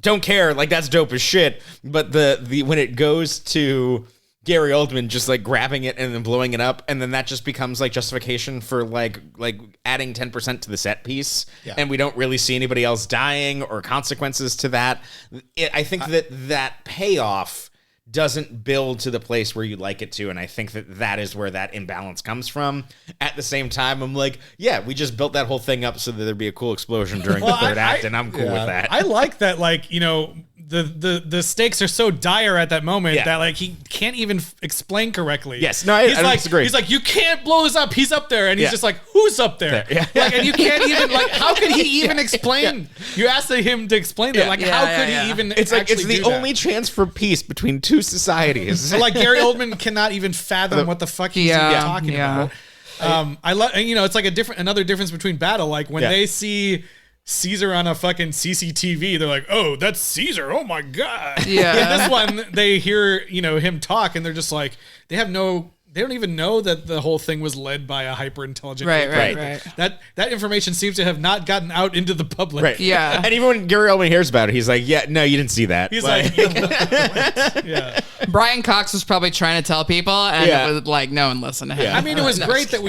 don't care. Like that's dope as shit. But the when it goes to Gary Oldman just like grabbing it and then blowing it up, and then that just becomes like justification for like adding 10% to the set piece, and we don't really see anybody else dying or consequences to that. I think that payoff doesn't build to the place where you'd like it to, and I think that is where that imbalance comes from. At the same time, I'm like, yeah, we just built that whole thing up so that there'd be a cool explosion during the third act, and I'm cool with that. I like that, like, the stakes are so dire at that moment that like he can't even explain correctly. Yes, no, I don't disagree. He's like, you can't blow this up. He's up there, and he's just like, who's up there? Like, and you can't even like, how could he even explain? You asked him to explain that. Like, how could he even? It's like it's the only chance for pease between two societies. So like Gary Oldman cannot even fathom what the fuck he's even talking about. I love, it's like another difference between battle. Like when they see Caesar on a fucking CCTV, they're like, oh, that's Caesar. Oh my God. Yeah. This one, they hear, him talk and they're just like, they don't even know that the whole thing was led by a hyper intelligent. Right. That information seems to have not gotten out into the public. Right. Yeah. And even when Gary Oldman hears about it, he's like, yeah, no, you didn't see that. He's like yeah. Brian Cox was probably trying to tell people, and it was like no one listened to him. Yeah. I mean, it was great that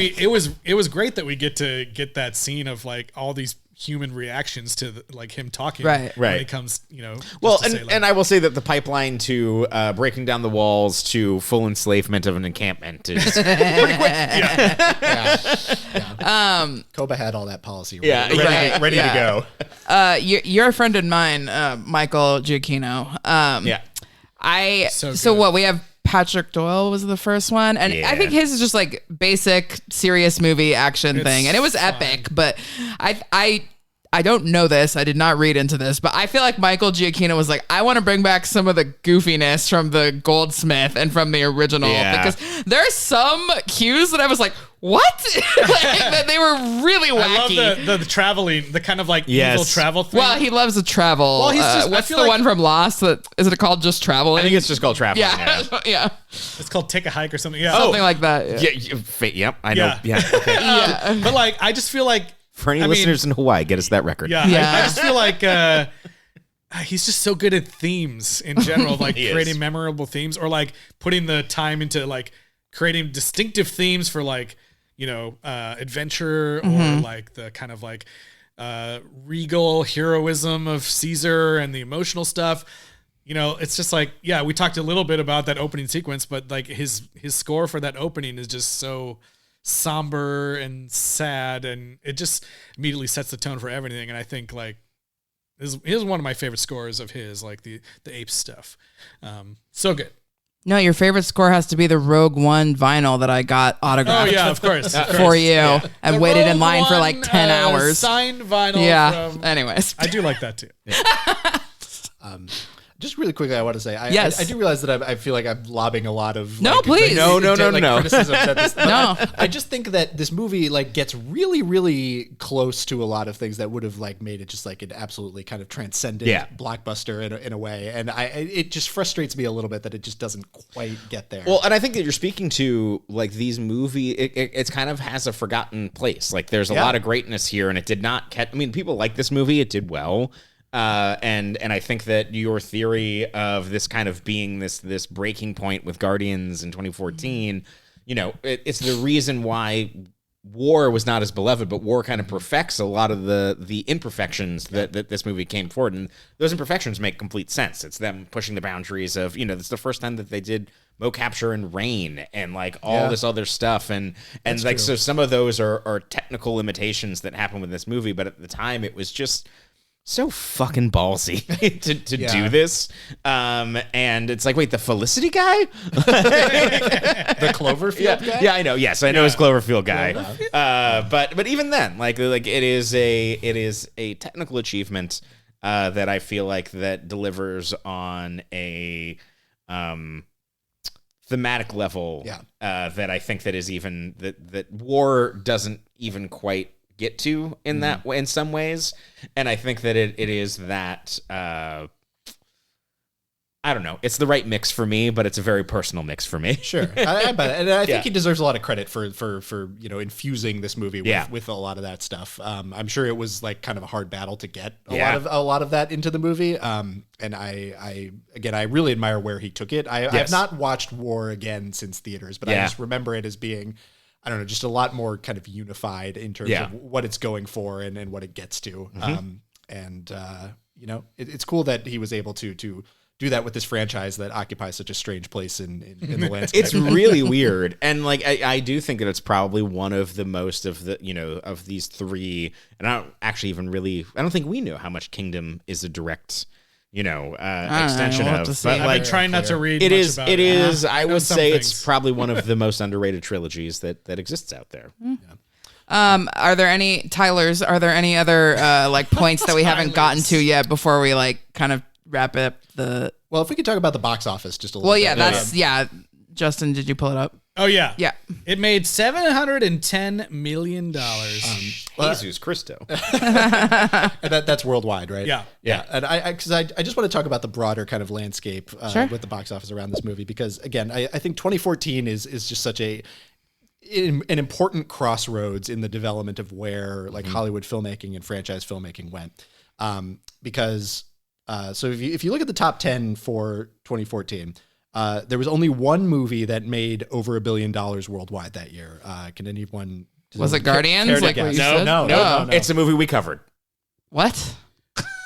it was great that we get to get that scene of like all these human reactions to like him talking when it comes well, and I will say that the pipeline to breaking down the walls to full enslavement of an encampment is pretty quick. Koba had all that policy ready to go. You're a friend of mine, Michael Giacchino. So what we have, Patrick Doyle was the first one, and I think his is just like basic serious movie action thing, and it was epic. But I I don't know this. I did not read into this, but I feel like Michael Giacchino was like, I want to bring back some of the goofiness from the Goldsmith and from the original because there are some cues that I was like, what? Like, they were really wacky. I love the traveling, the kind of like evil travel thing. Well, he loves to travel. Well, he's just, what's the one from Lost? Is it called Just Traveling? I think it's just called Traveling. Yeah. It's called Take a Hike or something. Yeah. Something like that. Yep. I know. Yeah. Okay. But like, I just feel like for any listeners in Hawaii, get us that record. Yeah. I just feel like he's just so good at themes in general, like creating memorable themes or like putting the time into like creating distinctive themes for like, adventure or like the kind of like regal heroism of Caesar and the emotional stuff. It's just like, we talked a little bit about that opening sequence, but like his score for that opening is just so somber and sad, and it just immediately sets the tone for everything. And I think like this is one of my favorite scores of his, like the Apes stuff. So good. No, your favorite score has to be the Rogue One vinyl that I got autographed. Oh yeah, of course. For you, and waited in line for like 10 hours. Signed vinyl. Yeah. Anyways, I do like that too. Just really quickly, I want to say, I do realize that I feel like I'm lobbing a lot of please. No. criticisms at this. No. I just think that this movie like gets really, really close to a lot of things that would have like made it just like an absolutely kind of transcendent blockbuster in a way, and it just frustrates me a little bit that it just doesn't quite get there. Well, and I think that you're speaking to like these it's kind of has a forgotten place. Like there's a lot of greatness here, and it did not catch. I mean, people like this movie; it did well. And I think that your theory of this kind of being this breaking point with Guardians in 2014, it's the reason why War was not as beloved, but War kind of perfects a lot of the imperfections that this movie came forward, and those imperfections make complete sense. It's them pushing the boundaries of, it's the first time that they did mo capture and rain and like all this other stuff, and like so some of those are technical limitations that happen with this movie, but at the time it was just so fucking ballsy to do this. And it's like, wait, the Felicity guy? The Cloverfield guy? Yeah, I know. Yes, I know it's Cloverfield guy. But even then, like it is a technical achievement that I feel like that delivers on a thematic level that I think that is even that War doesn't even quite get to in that way in some ways, and I think that it is that I don't know, it's the right mix for me, but it's a very personal mix for me. Sure. I bet it. And I think he deserves a lot of credit for infusing this movie with a lot of that stuff. I'm sure it was like kind of a hard battle to get a lot of that into the movie. And I really admire where he took it. I've not watched War again since theaters, but I just remember it as being, I don't know, just a lot more kind of unified in terms of what it's going for and what it gets to. It's cool that he was able to do that with this franchise that occupies such a strange place in the landscape. It's really weird. And like, I do think that it's probably one of the most of the, of these three. And I don't think we know how much Kingdom is a direct, extension of. But like, trying not to read. It is. It. I would say it's probably one of the most underrated trilogies that exists out there. Are there any other like points that we haven't gotten to yet before we like kind of wrap up the? Well, if we could talk about the box office just a little. Well, yeah, Justin, did you pull it up? Oh yeah, yeah. It made $710 million. Jesus Christo. That's worldwide, right? Yeah. And I just want to talk about the broader kind of landscape with the box office around this movie, because again, I think 2014 is just such an important crossroads in the development of where like Hollywood filmmaking and franchise filmmaking went. Because so if you look at the top 10 for 2014. There was only one movie that made over $1 billion worldwide that year. Can anyone? Was it Guardians? Like what you said? No. It's a movie we covered. What?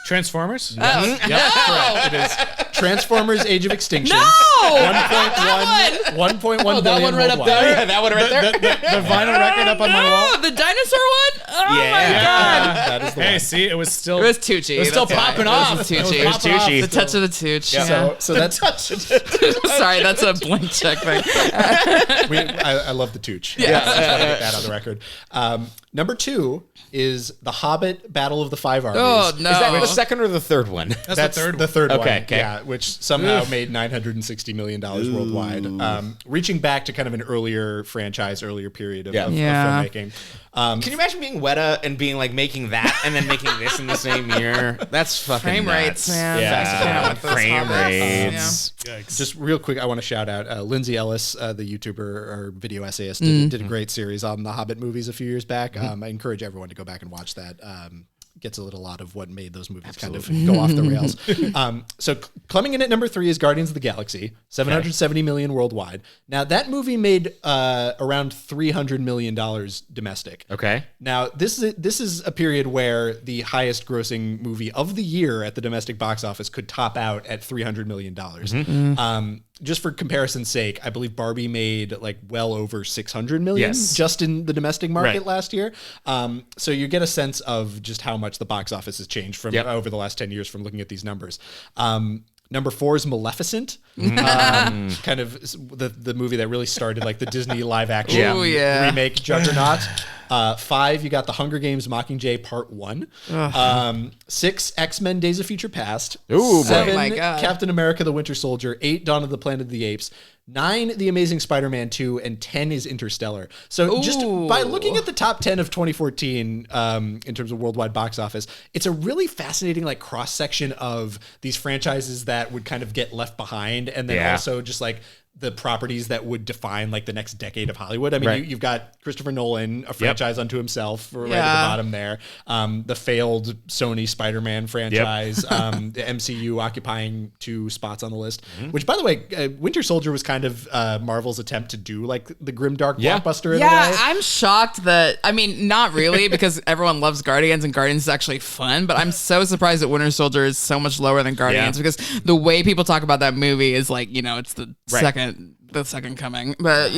Transformers? Oh, It is Transformers: Age of Extinction. No! That one. 1.1 Oh, that billion one right up worldwide. there? Yeah, that one right there. The vinyl record up on my wall. Oh, the dinosaur one? Oh Yeah. my god. That is the Hey, one. see, it was still It was Tucci. It was still That's popping why. off. It was It was Tucci. popping off. Tucci. The touch of the Tooch. Yeah. So that's Sorry, that's a blank check thing. I love the Tooch. Yeah, I just want to get that on the record. Number 2 is The Hobbit: Battle of the Five Armies. Oh no. Is that the second or the third one? That's the third the third one. Okay. Yeah, which somehow made $960 million worldwide, reaching back to kind of an earlier franchise, earlier period of filmmaking. Can you imagine being Weta and being like making that and then making this in the same year? That's fucking Frame nuts. rates, man. Yeah, Those frame hobbits. rates. Just real quick, I want to shout out Lindsay Ellis, the YouTuber or video essayist, did a great series on the Hobbit movies a few years back. I encourage everyone to go back and watch that. Gets a lot of what made those movies kind of go off the rails. So coming in at number 3 is Guardians of the Galaxy, $770 million worldwide. Now that movie made around $300 million domestic. Okay. Now this is a period where the highest grossing movie of the year at the domestic box office could top out at $300 million. Just for comparison's sake, I believe Barbie made like well over 600 million just in the domestic market last year. So you get a sense of just how much the box office has changed from over the last 10 years from looking at these numbers. Number 4 is Maleficent, kind of the movie that really started like the Disney live action remake juggernaut. 5, you got The Hunger Games Mockingjay Part 1. 6, X-Men Days of Future Past. Ooh, boy. 7, Oh my God. Captain America the Winter Soldier. 8, Dawn of the Planet of the Apes. 9, The Amazing Spider-Man 2, and 10 is Interstellar. So just by looking at the top 10 of 2014 in terms of worldwide box office, it's a really fascinating like cross-section of these franchises that would kind of get left behind, and then also just like the properties that would define like the next decade of Hollywood. I mean, you've got Christopher Nolan, a franchise unto himself, right at the bottom there. The failed Sony Spider-Man franchise, the MCU occupying 2 spots on the list. Which, by the way, Winter Soldier was kind of Marvel's attempt to do like the grimdark blockbuster in a way. I'm shocked that, I mean, not really, because everyone loves Guardians and Guardians is actually fun, but I'm so surprised that Winter Soldier is so much lower than Guardians because the way people talk about that movie is like, you know, it's the second coming. But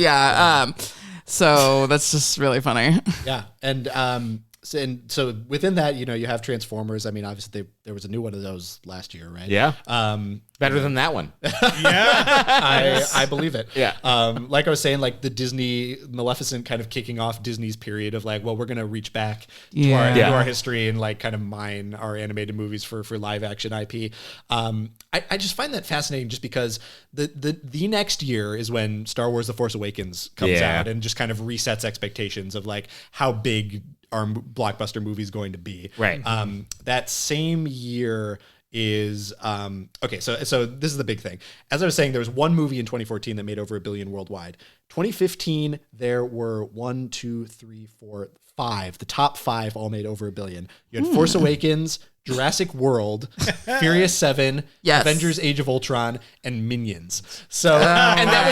so that's just really funny. Yeah. And so within that, you know, you have Transformers. I mean, obviously there was a new one of those last year, right? Yeah. Better than that one. I believe it. Yeah. Like I was saying, like the Disney Maleficent kind of kicking off Disney's period of like, well, we're going to reach back to our history and like kind of mine our animated movies for live action IP. I just find that fascinating just because the next year is when Star Wars The Force Awakens comes out and just kind of resets expectations of like how big our blockbuster movie is going to be. Right. That same year is okay. So this is the big thing. As I was saying, there was one movie in 2014 that made over $1 billion worldwide. 2015, there were 1, 2, 3, 4, 5. The top 5 all made over $1 billion. You had Force Awakens, Jurassic World, Furious 7, Avengers: Age of Ultron, and Minions. So and that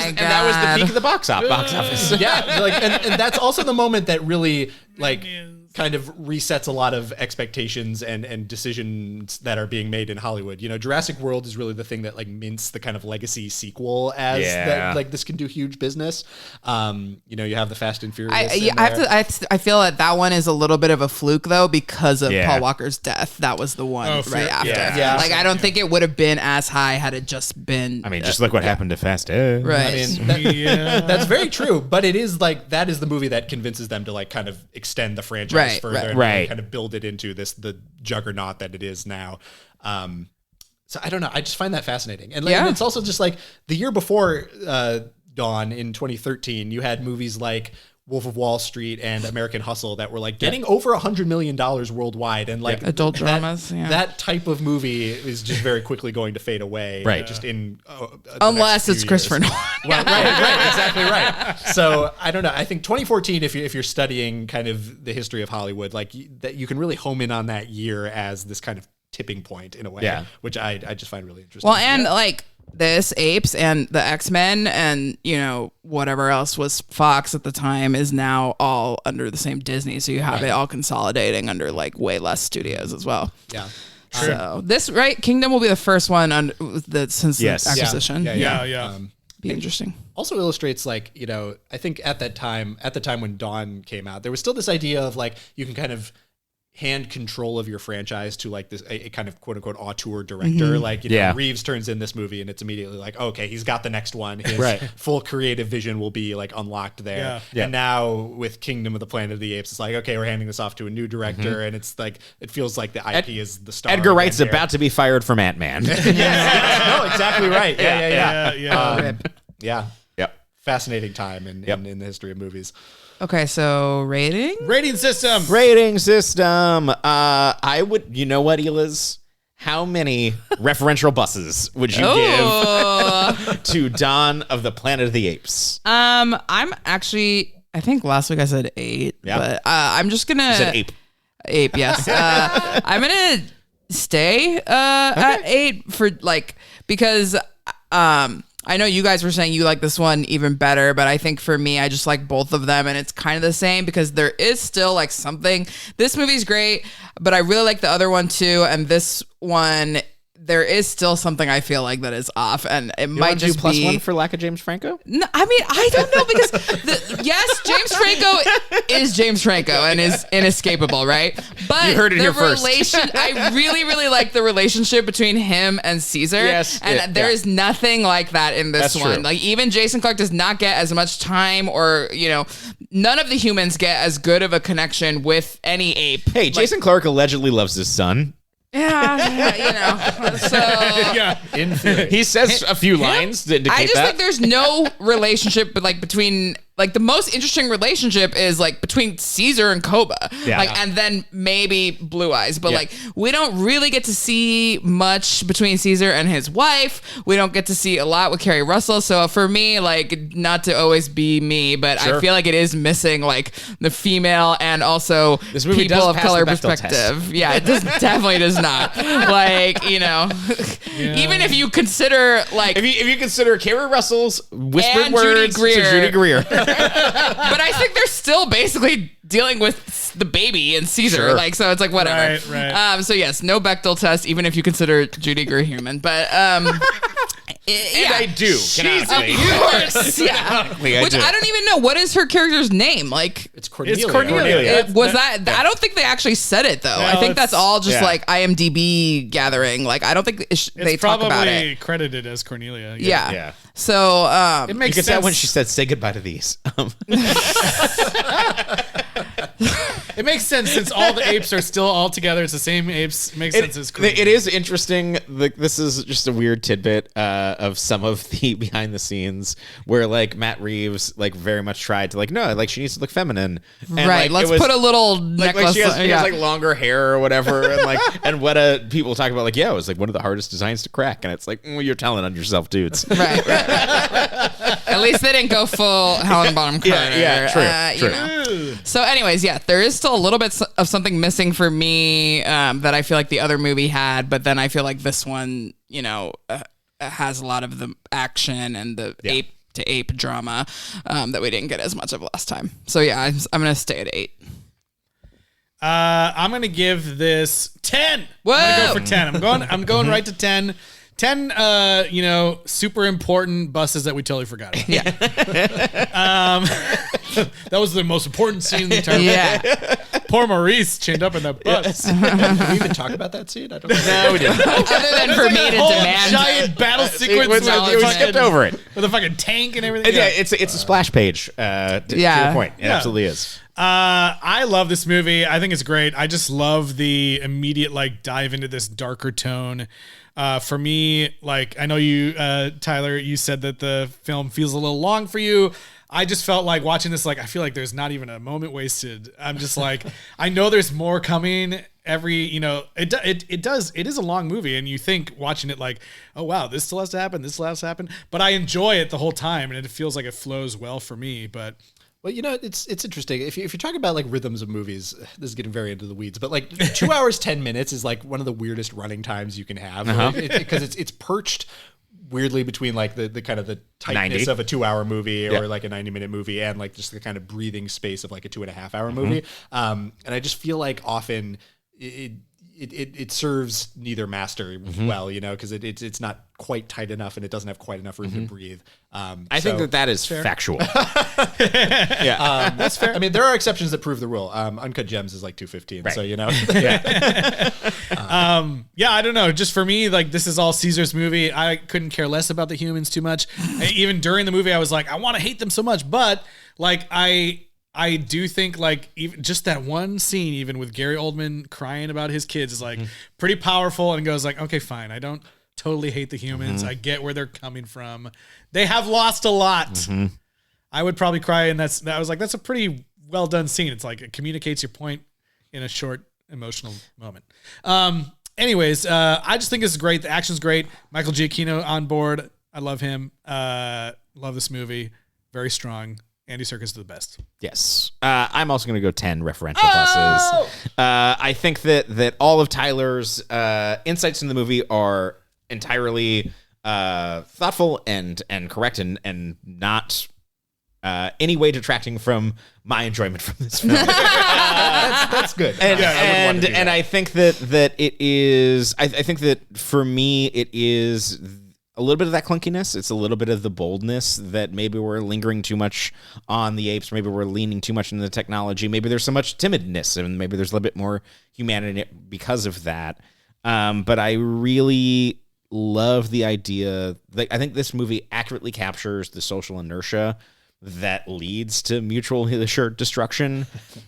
was the peak of the box office. Yeah, like and that's also the moment that really like kind of resets a lot of expectations and decisions that are being made in Hollywood. You know, Jurassic World is really the thing that like mints the kind of legacy sequel as that, like this can do huge business. You know, you have the Fast and Furious. I feel that one is a little bit of a fluke though because of Paul Walker's death. That was the one right after. Yeah. Like I don't think it would have been as high had it just been. I mean, just look what happened to Fast Ed. Right. I mean, that's very true. But it is like that is the movie that convinces them to like kind of extend the franchise further and really kind of build it into the juggernaut that it is now. So I don't know. I just find that fascinating. And, and it's also just like the year before Dawn in 2013, you had movies like Wolf of Wall Street and American Hustle that were like getting over $100 million worldwide, and like adult dramas. That type of movie is just very quickly going to fade away, right? Just in unless it's Christopher Nolan. Well, right, exactly right. So I don't know. I think 2014, if you're studying kind of the history of Hollywood, like that, you can really home in on that year as this kind of tipping point in a way, which I just find really interesting. Well, and like this Apes and the X-Men and, you know, whatever else was Fox at the time is now all under the same Disney. So you have it all consolidating under like way less studios as well. Yeah. So this Kingdom will be the first one on since the acquisition. Yeah. Be interesting. Also illustrates like, I think at the time when Dawn came out, there was still this idea of like, you can kind of hand control of your franchise to like this a kind of quote unquote auteur director. Like, Reeves turns in this movie and it's immediately like, okay, he's got the next one. His full creative vision will be like unlocked there. And now with Kingdom of the Planet of the Apes, it's like, okay, we're handing this off to a new director. And it's like, it feels like the IP is the star. Edgar Wright's about to be fired from Ant-Man. No, exactly right. Yeah. Yep. Fascinating time in the history of movies. Okay, so rating system. I would, you know what, Eliz? How many referential buses would you give to Dawn of the Planet of the Apes? I'm actually, I think last week I said 8, but I'm just gonna. You said ape. Ape, yes. I'm gonna stay at 8 for because I know you guys were saying you like this one even better, but I think for me, I just like both of them, and it's kind of the same because there is still like something. This movie's great, but I really like the other one too, and this one, there is still something I feel like that is off, and it might just do be +1 for lack of James Franco. No, I mean, I don't know because yes, James Franco is James Franco and is inescapable, right? But you heard it here first. I really, really like the relationship between him and Caesar. Yes, and there is nothing like that in this one. True. Like even Jason Clarke does not get as much time, or none of the humans get as good of a connection with any ape. Hey, Jason Clarke allegedly loves his son. Yeah, so In theory. He says a few lines to indicate I just that. think there's no relationship, but between the most interesting relationship is between Caesar and Koba, and then maybe Blue Eyes, but we don't really get to see much between Caesar and his wife. We don't get to see a lot with Kerry Russell. So for me, not to always be me, but I feel like it is missing the female and also This movie people does of pass color the Bechdel perspective. test. Yeah, it definitely does not. Even if you consider if you consider Kerry Russell's whispered and words Judy to Judy Greer. but I think they're still basically dealing with the baby and Caesar. Sure. So it's whatever. Right. So yes, no Bechdel test, even if you consider Judy Greer human. But I do. Canonically. Of course, yeah. Which I don't even know, what is her character's name. It's Cornelia. It's Cornelia. Was that? I don't think they actually said it though. No, I think that's all just yeah. IMDb gathering. I don't think they talk about it. It's probably credited as Cornelia. Yeah. So It You makes could sense say when she said, "Say goodbye to these." It makes sense since all the apes are still all together. It's the same apes. It makes sense as Cornelia. It is interesting. This is just a weird tidbit of some of the behind the scenes where Matt Reeves very much tried to no, she needs to look feminine. And, right. Let's put a little necklace. She has longer hair or whatever, and and what people talk about it was one of the hardest designs to crack, and it's well, you're telling on yourself, dudes. Right. At least they didn't go full Helen Bonham Carter. Yeah, true. So anyways, there is still a little bit of something missing for me that I feel like the other movie had, but then I feel like this one, has a lot of the action and the ape to ape drama that we didn't get as much of last time. So I'm going to stay at 8. I'm gonna give this 10. Whoa. I'm gonna go for 10. I'm going right to 10. 10 super important buses that we totally forgot about. Yeah. That was the most important scene in the entire Yeah. Poor Maurice chained up in that bus. Did we even talk about that scene? I don't know. No, we didn't. Other than for me to Whole demand. giant battle sequence We skipped over it. with a fucking tank and everything. It's a splash page. To your point, it absolutely is. I love this movie. I think it's great. I just love the immediate dive into this darker tone. For me, I know you, Tyler, you said that the film feels a little long for you. I just felt like watching this, I feel like there's not even a moment wasted. I'm just I know there's more coming. It is a long movie, and you think watching it oh wow, this still has to happen, this still has to happen. But I enjoy it the whole time, and it feels like it flows well for me. But well, it's interesting. If you're talking about rhythms of movies, this is getting very into the weeds, but 2 hours, 10 minutes is one of the weirdest running times you can have because it's perched weirdly between the kind of the tightness 90. of a 2 hour movie or a 90-minute movie and just the kind of breathing space of a 2.5 hour movie. And I just feel often it serves neither master well, because it's not quite tight enough and it doesn't have quite enough room to breathe. I think that is factual. That's fair. I mean, there are exceptions that prove the rule. Uncut Gems is like 215, so I don't know. Just for me, like, this is all Caesar's movie. I couldn't care less about the humans too much. Even during the movie, I was like, I want to hate them so much, but like I do think like even just that one scene, even with Gary Oldman crying about his kids, is like pretty powerful and goes like, okay, fine. I don't totally hate the humans. I get where they're coming from. They have lost a lot. I would probably cry, and I was like, that's a pretty well done scene. It's like it communicates your point in a short emotional moment. Anyways, I just think it's great. The action's great. Michael Giacchino on board. I love him. Love this movie. Very strong. Andy Serkis is the best. Yes. I'm also going to go 10 referential pluses. I think that all of Tyler's insights in the movie are entirely thoughtful and correct and not any way detracting from my enjoyment from this film. that's good. And I think that it is. I think that for me it is a little bit of that clunkiness. It's a little bit of the boldness that maybe we're lingering too much on the apes. Maybe we're leaning too much into the technology. Maybe there's so much timidness, and maybe there's a little bit more humanity because of that. But I really love the idea. I think this movie accurately captures the social inertia that leads to mutually assured destruction.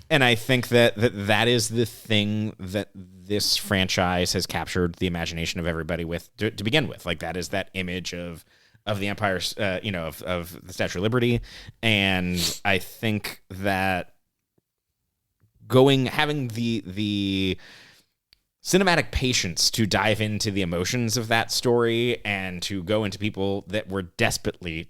And I think that is the thing that this franchise has captured the imagination of everybody with to begin with. Like, that is that image of the Empire, of the Statue of Liberty. And I think that having the cinematic patience to dive into the emotions of that story and to go into people that were desperately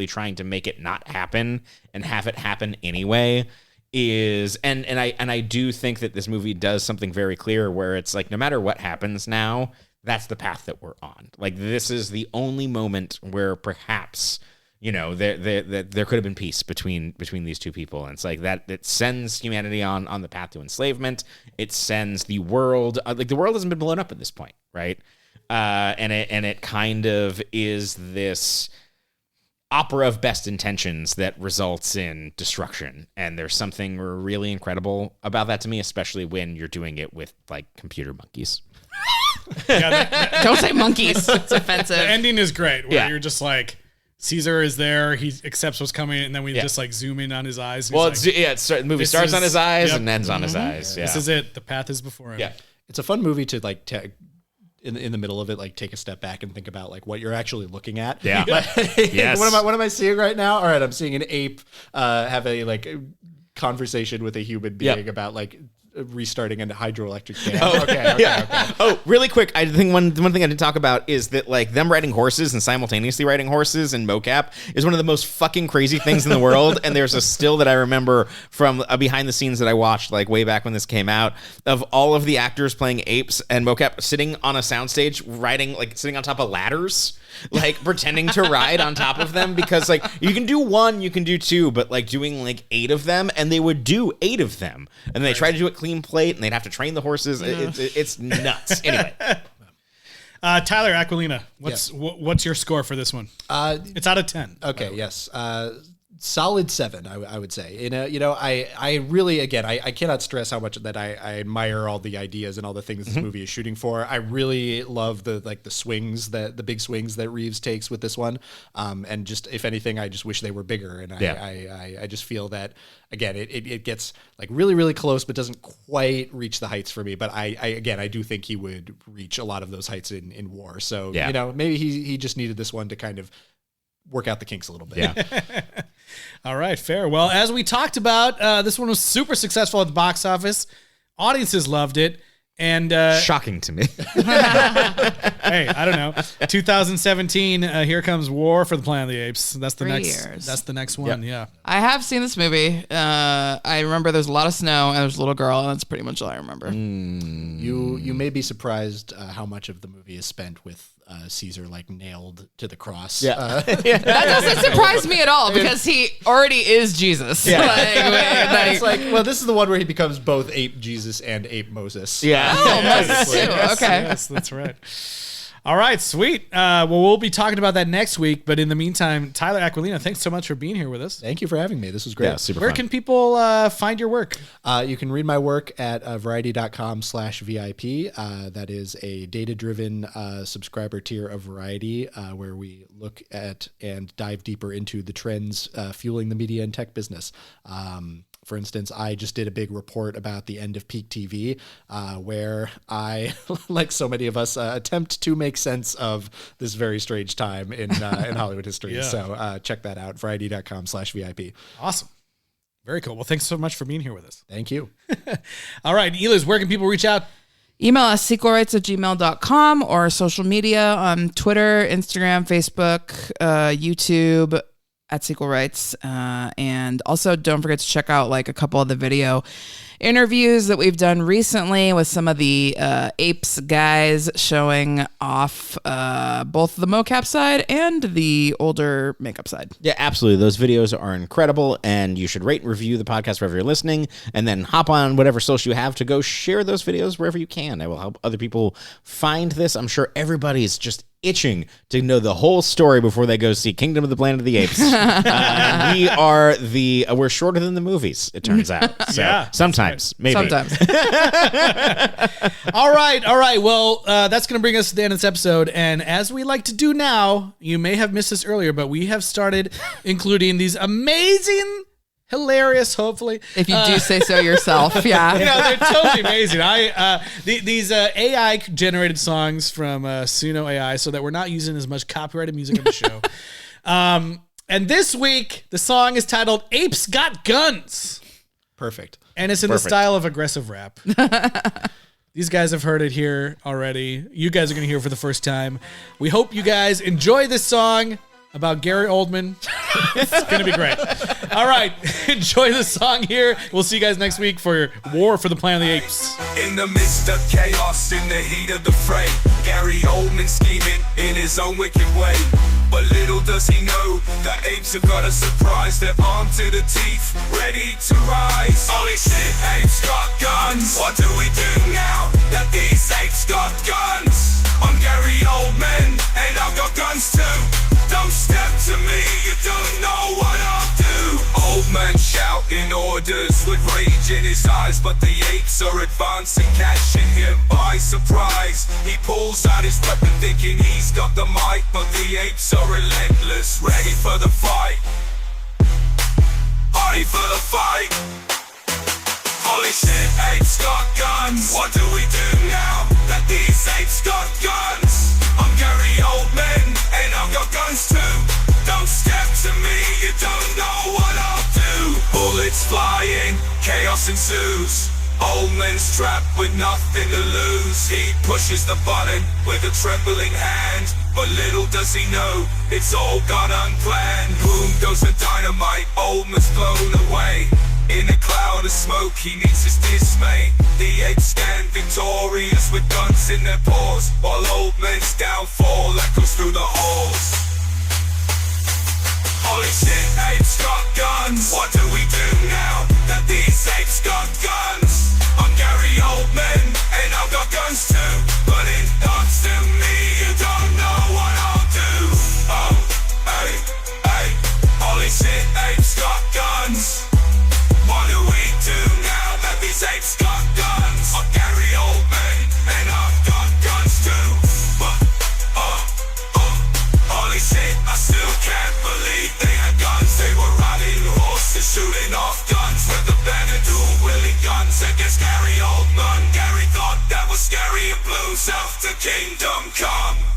trying to make it not happen and have it happen anyway is, and I do think that this movie does something very clear where it's like, no matter what happens now, that's the path that we're on. Like, this is the only moment where perhaps, there could have been peace between these two people. And it's like that it sends humanity on the path to enslavement. It sends the world, the world hasn't been blown up at this point, right? And it kind of is this opera of best intentions that results in destruction. And there's something really incredible about that to me, especially when you're doing it with like computer monkeys. Don't say monkeys. It's offensive. The ending is great. Where you're just like, Caesar is there. He accepts what's coming, and then we just like zoom in on his eyes. Well, the movie starts on his eyes and ends on his eyes. Yeah. This is it. The path is before him. Yeah, it's a fun movie to like in the middle of it, like take a step back and think about like what you're actually looking at. Yeah. Yes. What am I seeing right now? All right, I'm seeing an ape have a like conversation with a human being about like restarting a hydroelectric dam. Okay. Oh, really quick, I think one thing I didn't talk about is that like them riding horses and simultaneously riding horses in mocap is one of the most fucking crazy things in the world. And there's a still that I remember from a behind the scenes that I watched like way back when this came out of all of the actors playing apes and mocap sitting on a soundstage sitting on top of ladders, like pretending to ride on top of them, because like you can do one, you can do two, but like doing like 8 of them, and they would do 8 of them, and they try to do it clean plate, and they'd have to train the horses. It's nuts. Anyway, Tyler Aquilina, what's your score for this one? It's out of 10. Okay, yes. Solid 7, I would say. I really, again, I cannot stress how much that I admire all the ideas and all the things this movie is shooting for. I really love the swings, the big swings that Reeves takes with this one. And just, if anything, I just wish they were bigger. And I just feel that, again, it gets like really, really close, but doesn't quite reach the heights for me. But I do think he would reach a lot of those heights in war. So, maybe he just needed this one to kind of work out the kinks a little bit. Yeah. All right, fair. Well, as we talked about, this one was super successful at the box office. Audiences loved it. And shocking to me. Hey, I don't know. 2017, here comes War for the Planet of the Apes. That's the 3 next. years. That's the next one. Yeah. I have seen this movie. I remember there's a lot of snow and there's a little girl, and that's pretty much all I remember. You may be surprised how much of the movie is spent with Caesar like nailed to the cross. Yeah. That doesn't surprise me at all because he already is Jesus. Yeah. It's like, well, this is the one where he becomes both ape Jesus and ape Moses. Yeah. Oh, Moses too. Okay. Yes, that's right. All right, sweet. Well, we'll be talking about that next week. But in the meantime, Tyler Aquilina, thanks so much for being here with us. Thank you for having me. This was great. Yeah, super Where fun. can people find your work? You can read my work at variety.com/VIP. That is a data-driven subscriber tier of Variety where we look at and dive deeper into the trends fueling the media and tech business. For instance, I just did a big report about the end of peak TV, where I, like so many of us, attempt to make sense of this very strange time in Hollywood history. Yeah. So check that out, variety.com/VIP. Awesome. Very cool. Well, thanks so much for being here with us. Thank you. All right, Eliz, where can people reach out? Email us sequelrights@gmail.com or social media on Twitter, Instagram, Facebook, YouTube, at Sequel Rights. And also don't forget to check out like a couple of the video interviews that we've done recently with some of the Apes guys showing off both the mocap side and the older makeup side. Yeah, absolutely. Those videos are incredible, and you should rate and review the podcast wherever you're listening, and then hop on whatever social you have to go share those videos wherever you can. It will help other people find this. I'm sure everybody's just itching to know the whole story before they go see Kingdom of the Planet of the Apes. We're shorter than the movies, it turns out. So Yeah, sometimes, maybe. Sometimes. All right. Well, that's going to bring us to the end of this episode. And as we like to do now, you may have missed this earlier, but we have started including these amazing, hilarious, hopefully. If you do say so yourself, yeah. They're totally amazing. These AI generated songs from Suno AI, so that we're not using as much copyrighted music on the show. And this week, the song is titled "Apes Got Guns," Perfect. and it's in the style of aggressive rap. These guys have heard it here already. You guys are going to hear it for the first time. We hope you guys enjoy this song about Gary Oldman. It's going to be great. All right. Enjoy the song here. We'll see you guys next week for War for the Planet of the Apes. In the midst of chaos, in the heat of the fray, Gary Oldman scheming in his own wicked way. But little does he know, the apes have got a surprise. They're armed to the teeth, ready to rise. Holy shit, apes got guns. What do we do now that these apes got guns? I'm Gary Oldman, and I've got guns too. Don't step to me, you don't know what I'll do. Old man shouting orders with rage in his eyes, but the apes are advancing, catching him by surprise. He pulls out his weapon thinking he's got the mic, but the apes are relentless, ready for the fight. Ready for the fight. Holy shit, apes got guns. What do we do now that these apes got guns? I'm Gary Oldman, and I've got guns too. Don't step to me, you don't know what I'll do. Bullets flying, chaos ensues. Oldman's trapped with nothing to lose. He pushes the button with a trembling hand, but little does he know, it's all gone unplanned. Boom goes the dynamite, Oldman's blown away. In a cloud of smoke, he meets his dismay. The apes stand victorious with guns in their paws, while Oldman's downfall echoes through the halls. Holy shit, apes got guns. What do we do now that these apes got guns? I'm Gary Oldman, and I've got guns too. But in thoughts to me, you don't know what I'll do. Oh, hey, hey. Holy shit, apes got guns. What do we do now that these apes got guns? I'm Gary Oldman, and I've got guns too. But, holy shit, I still can't believe they had guns. They were riding horses, shooting off guns with the banner dual-wielding guns against Gary Oldman. Gary thought that was scary and blew south to Kingdom Come.